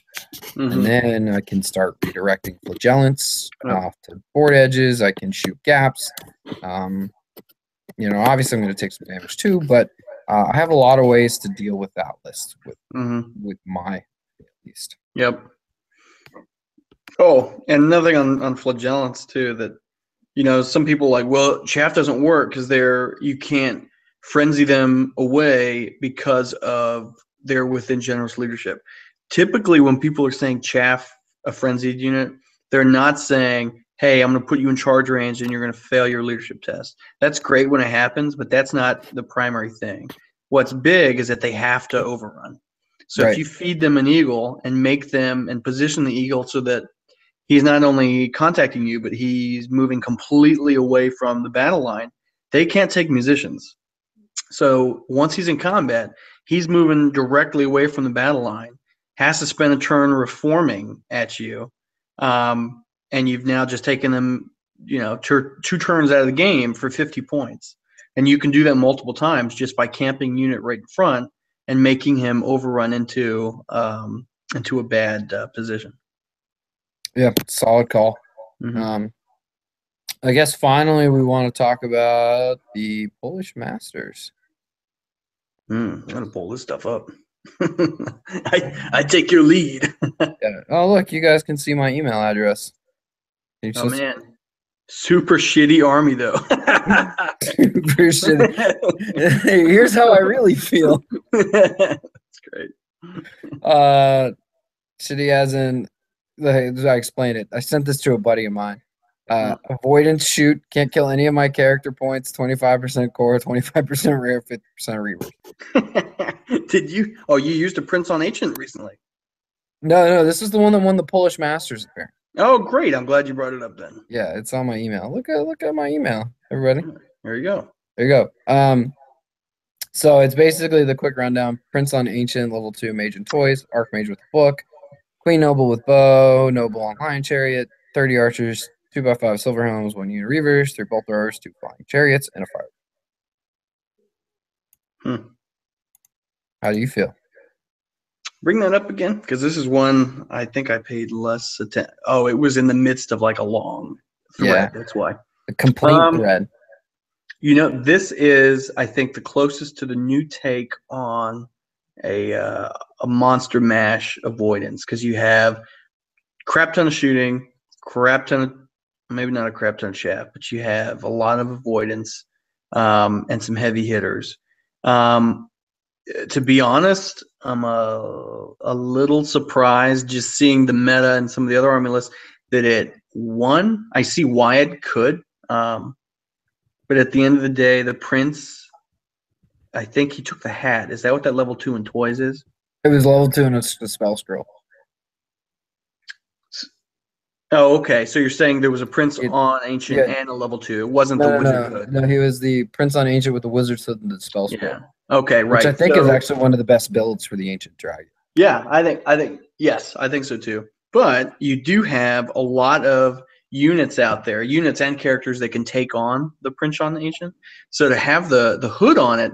And then I can start redirecting flagellants off to board edges. I can shoot gaps. Obviously I'm going to take some damage too, but I have a lot of ways to deal with that list with my at least. Yep. Oh, and another thing on flagellants too, that some people are like, well, chaff doesn't work because you can't frenzy them away because of they're within generous leadership. Typically, when people are saying chaff a frenzied unit, they're not saying, hey, I'm going to put you in charge range and you're going to fail your leadership test. That's great when it happens, but that's not the primary thing. What's big is that they have to overrun. So if you feed them an eagle and make them and position the eagle so that he's not only contacting you, but he's moving completely away from the battle line, they can't take musicians. So once he's in combat, he's moving directly away from the battle line, has to spend a turn reforming at you, and you've now just taken them, two turns out of the game for 50 points. And you can do that multiple times just by camping unit right in front and making him overrun into a bad position. Yeah, solid call. I guess finally we want to talk about the Polish Masters. I'm going to pull this stuff up. I take your lead. Yeah. Oh, look, you guys can see my email address. Oh, man. Super shitty army, though. Super shitty. Here's how I really feel. That's great. Shitty as in, I explained it. I sent this to a buddy of mine. Avoidance shoot, can't kill any of my character points, 25% core, 25% rare, 50% reroll. Did you? Oh, you used a Prince on Ancient recently. No, this is the one that won the Polish Masters apparently. Oh, great. I'm glad you brought it up then. Yeah, it's on my email. Look at my email, everybody. There you go. There you go. So it's basically the quick rundown. Prince on Ancient, level 2, Mage and Toys, Archmage with book, Queen Noble with bow, Noble on Lion Chariot, 30 archers, 2x5 silver helms, 1 unit reavers, 3 bolt throwers, 2 flying chariots, and a fire. How do you feel? Bring that up again, because this is one I think I paid less attention. Oh, it was in the midst of like a long thread. Yeah. That's why. A complaint thread. This is, I think, the closest to the new take on a monster mash avoidance, because you have crap ton of shooting, maybe not a crap ton of chaff, but you have a lot of avoidance and some heavy hitters. To be honest, I'm a little surprised just seeing the meta and some of the other army lists that it won. I see why it could, but at the end of the day, the Prince, I think he took the hat. Is that what that level 2 in Toys is? It was level 2 in a spell scroll. Oh, okay. So you're saying there was a Prince on Ancient and a level 2. It wasn't the Wizard Hood. No, he was the Prince on Ancient with the Wizard's Hood and the spell scroll. Yeah. Okay, right. Which I think is actually one of the best builds for the Ancient Dragon. Yeah, I think yes, I think so too. But you do have a lot of units out there, units and characters that can take on the Prince on the Ancient. So to have the hood on it,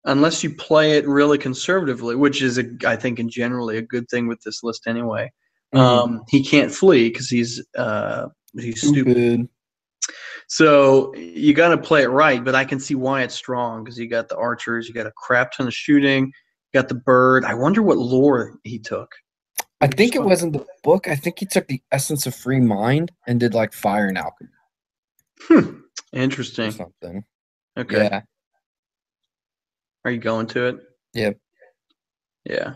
unless you play it really conservatively, which is I think in generally a good thing with this list anyway. He can't flee because he's stupid. So you got to play it right, but I can see why it's strong because you got the archers, you got a crap ton of shooting, you got the bird. I wonder what lore he took. I think it wasn't the book. I think he took the essence of free mind and did like fire and alchemy. Interesting. Or something. Okay. Yeah. Are you going to it? Yep. Yeah.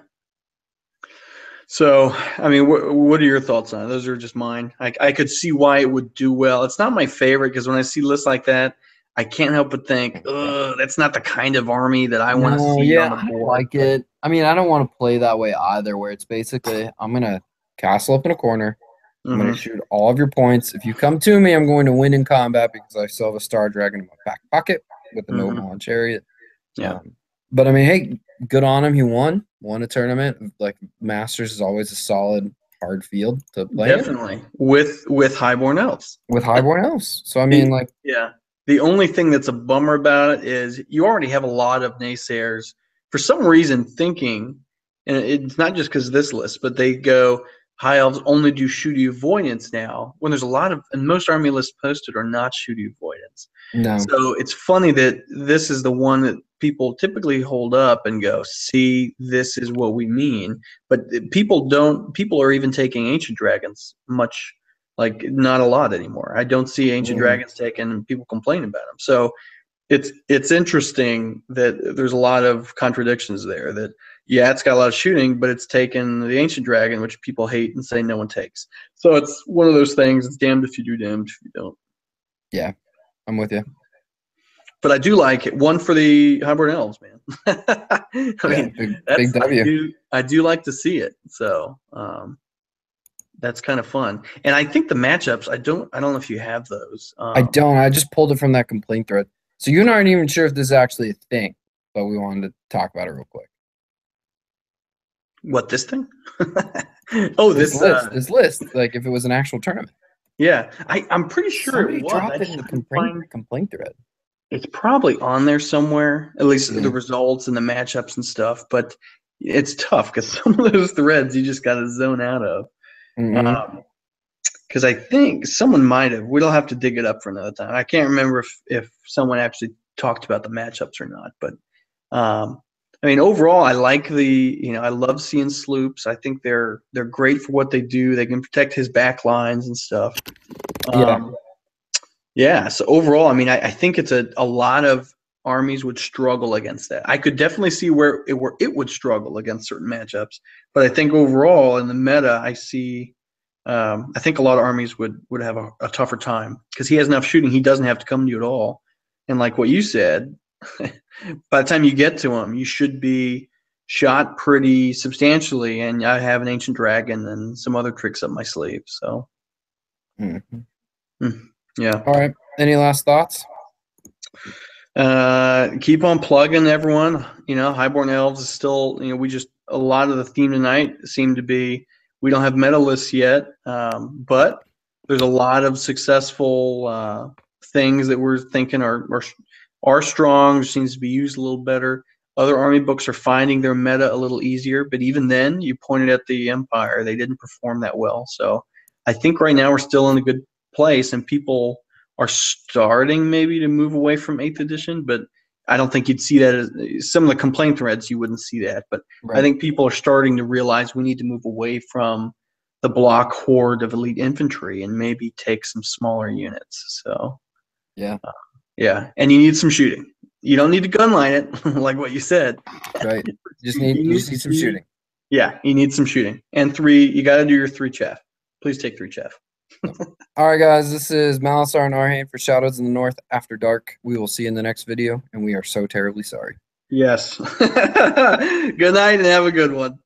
So, I mean, what are your thoughts on it? Those are just mine. I could see why it would do well. It's not my favorite because when I see lists like that, I can't help but think, that's not the kind of army that I want to see on the board. I like it. I mean, I don't want to play that way either, where it's basically I'm going to castle up in a corner. I'm going to shoot all of your points. If you come to me, I'm going to win in combat because I still have a Star Dragon in my back pocket with the Noble on Chariot. Yeah. But, I mean, hey, good on him. He won a tournament. Like, Masters is always a solid, hard field to play. Definitely. With Highborn Elves. With Highborn Elves. So, I mean, yeah. The only thing that's a bummer about it is you already have a lot of naysayers for some reason thinking, and it's not just because of this list, but they go, high elves only do shooty avoidance now, when there's a lot of, and most army lists posted are not shooty avoidance. No. So it's funny that this is the one that people typically hold up and go, see, this is what we mean. But people are even taking ancient dragons much, like not a lot anymore. I don't see ancient dragons taken and people complain about them. So it's interesting that there's a lot of contradictions there, that yeah, it's got a lot of shooting, but it's taken the ancient dragon, which people hate and say no one takes. So it's one of those things, it's damned if you do, damned if you don't. Yeah, I'm with you. But I do like it. One for the Highborn Elves, man. I mean, big W. I do like to see it. So that's kind of fun. And I think the matchups, I don't know if you have those. I don't. I just pulled it from that complaint thread. So you're not even sure if this is actually a thing, but we wanted to talk about it real quick. What, this thing? Oh, this list. This list, like if it was an actual tournament. Yeah, I'm pretty sure Somebody it was. dropped it in the complaint thread. It's probably on there somewhere, at least the results and the matchups and stuff. But it's tough because some of those threads you just got to zone out of. Because I think someone might have. We'll have to dig it up for another time. I can't remember if someone actually talked about the matchups or not. But I mean, overall, I like I love seeing sloops. I think they're great for what they do. They can protect his back lines and stuff. Yeah. So overall, I mean, I think it's a lot of armies would struggle against that. I could definitely see where it would struggle against certain matchups. But I think overall in the meta, I see. I think a lot of armies would have a tougher time because he has enough shooting. He doesn't have to come to you at all. And like what you said, by the time you get to him, you should be shot pretty substantially. And I have an ancient dragon and some other tricks up my sleeve. So, yeah. All right. Any last thoughts? Keep on plugging, everyone. Highborn Elves is still. A lot of the theme tonight seemed to be. We don't have meta lists yet, but there's a lot of successful things that we're thinking are strong. Seems to be used a little better. Other army books are finding their meta a little easier, but even then, you pointed at the Empire; they didn't perform that well. So, I think right now we're still in a good place, and people are starting maybe to move away from 8th edition, but I don't think you'd see that as some of the complaint threads. You wouldn't see that, but I think people are starting to realize we need to move away from the block horde of elite infantry and maybe take some smaller units. So, yeah, and you need some shooting. You don't need to gunline it, like what you said. Right. You just need some shooting. Yeah, you need some shooting. And 3, you got to do your 3 chaff. Please take 3 chaff. All right, guys, this is Malasar and Arhane for Shadows in the North After Dark. We will see you in the next video, and we are so terribly sorry. Yes. Good night and have a good one.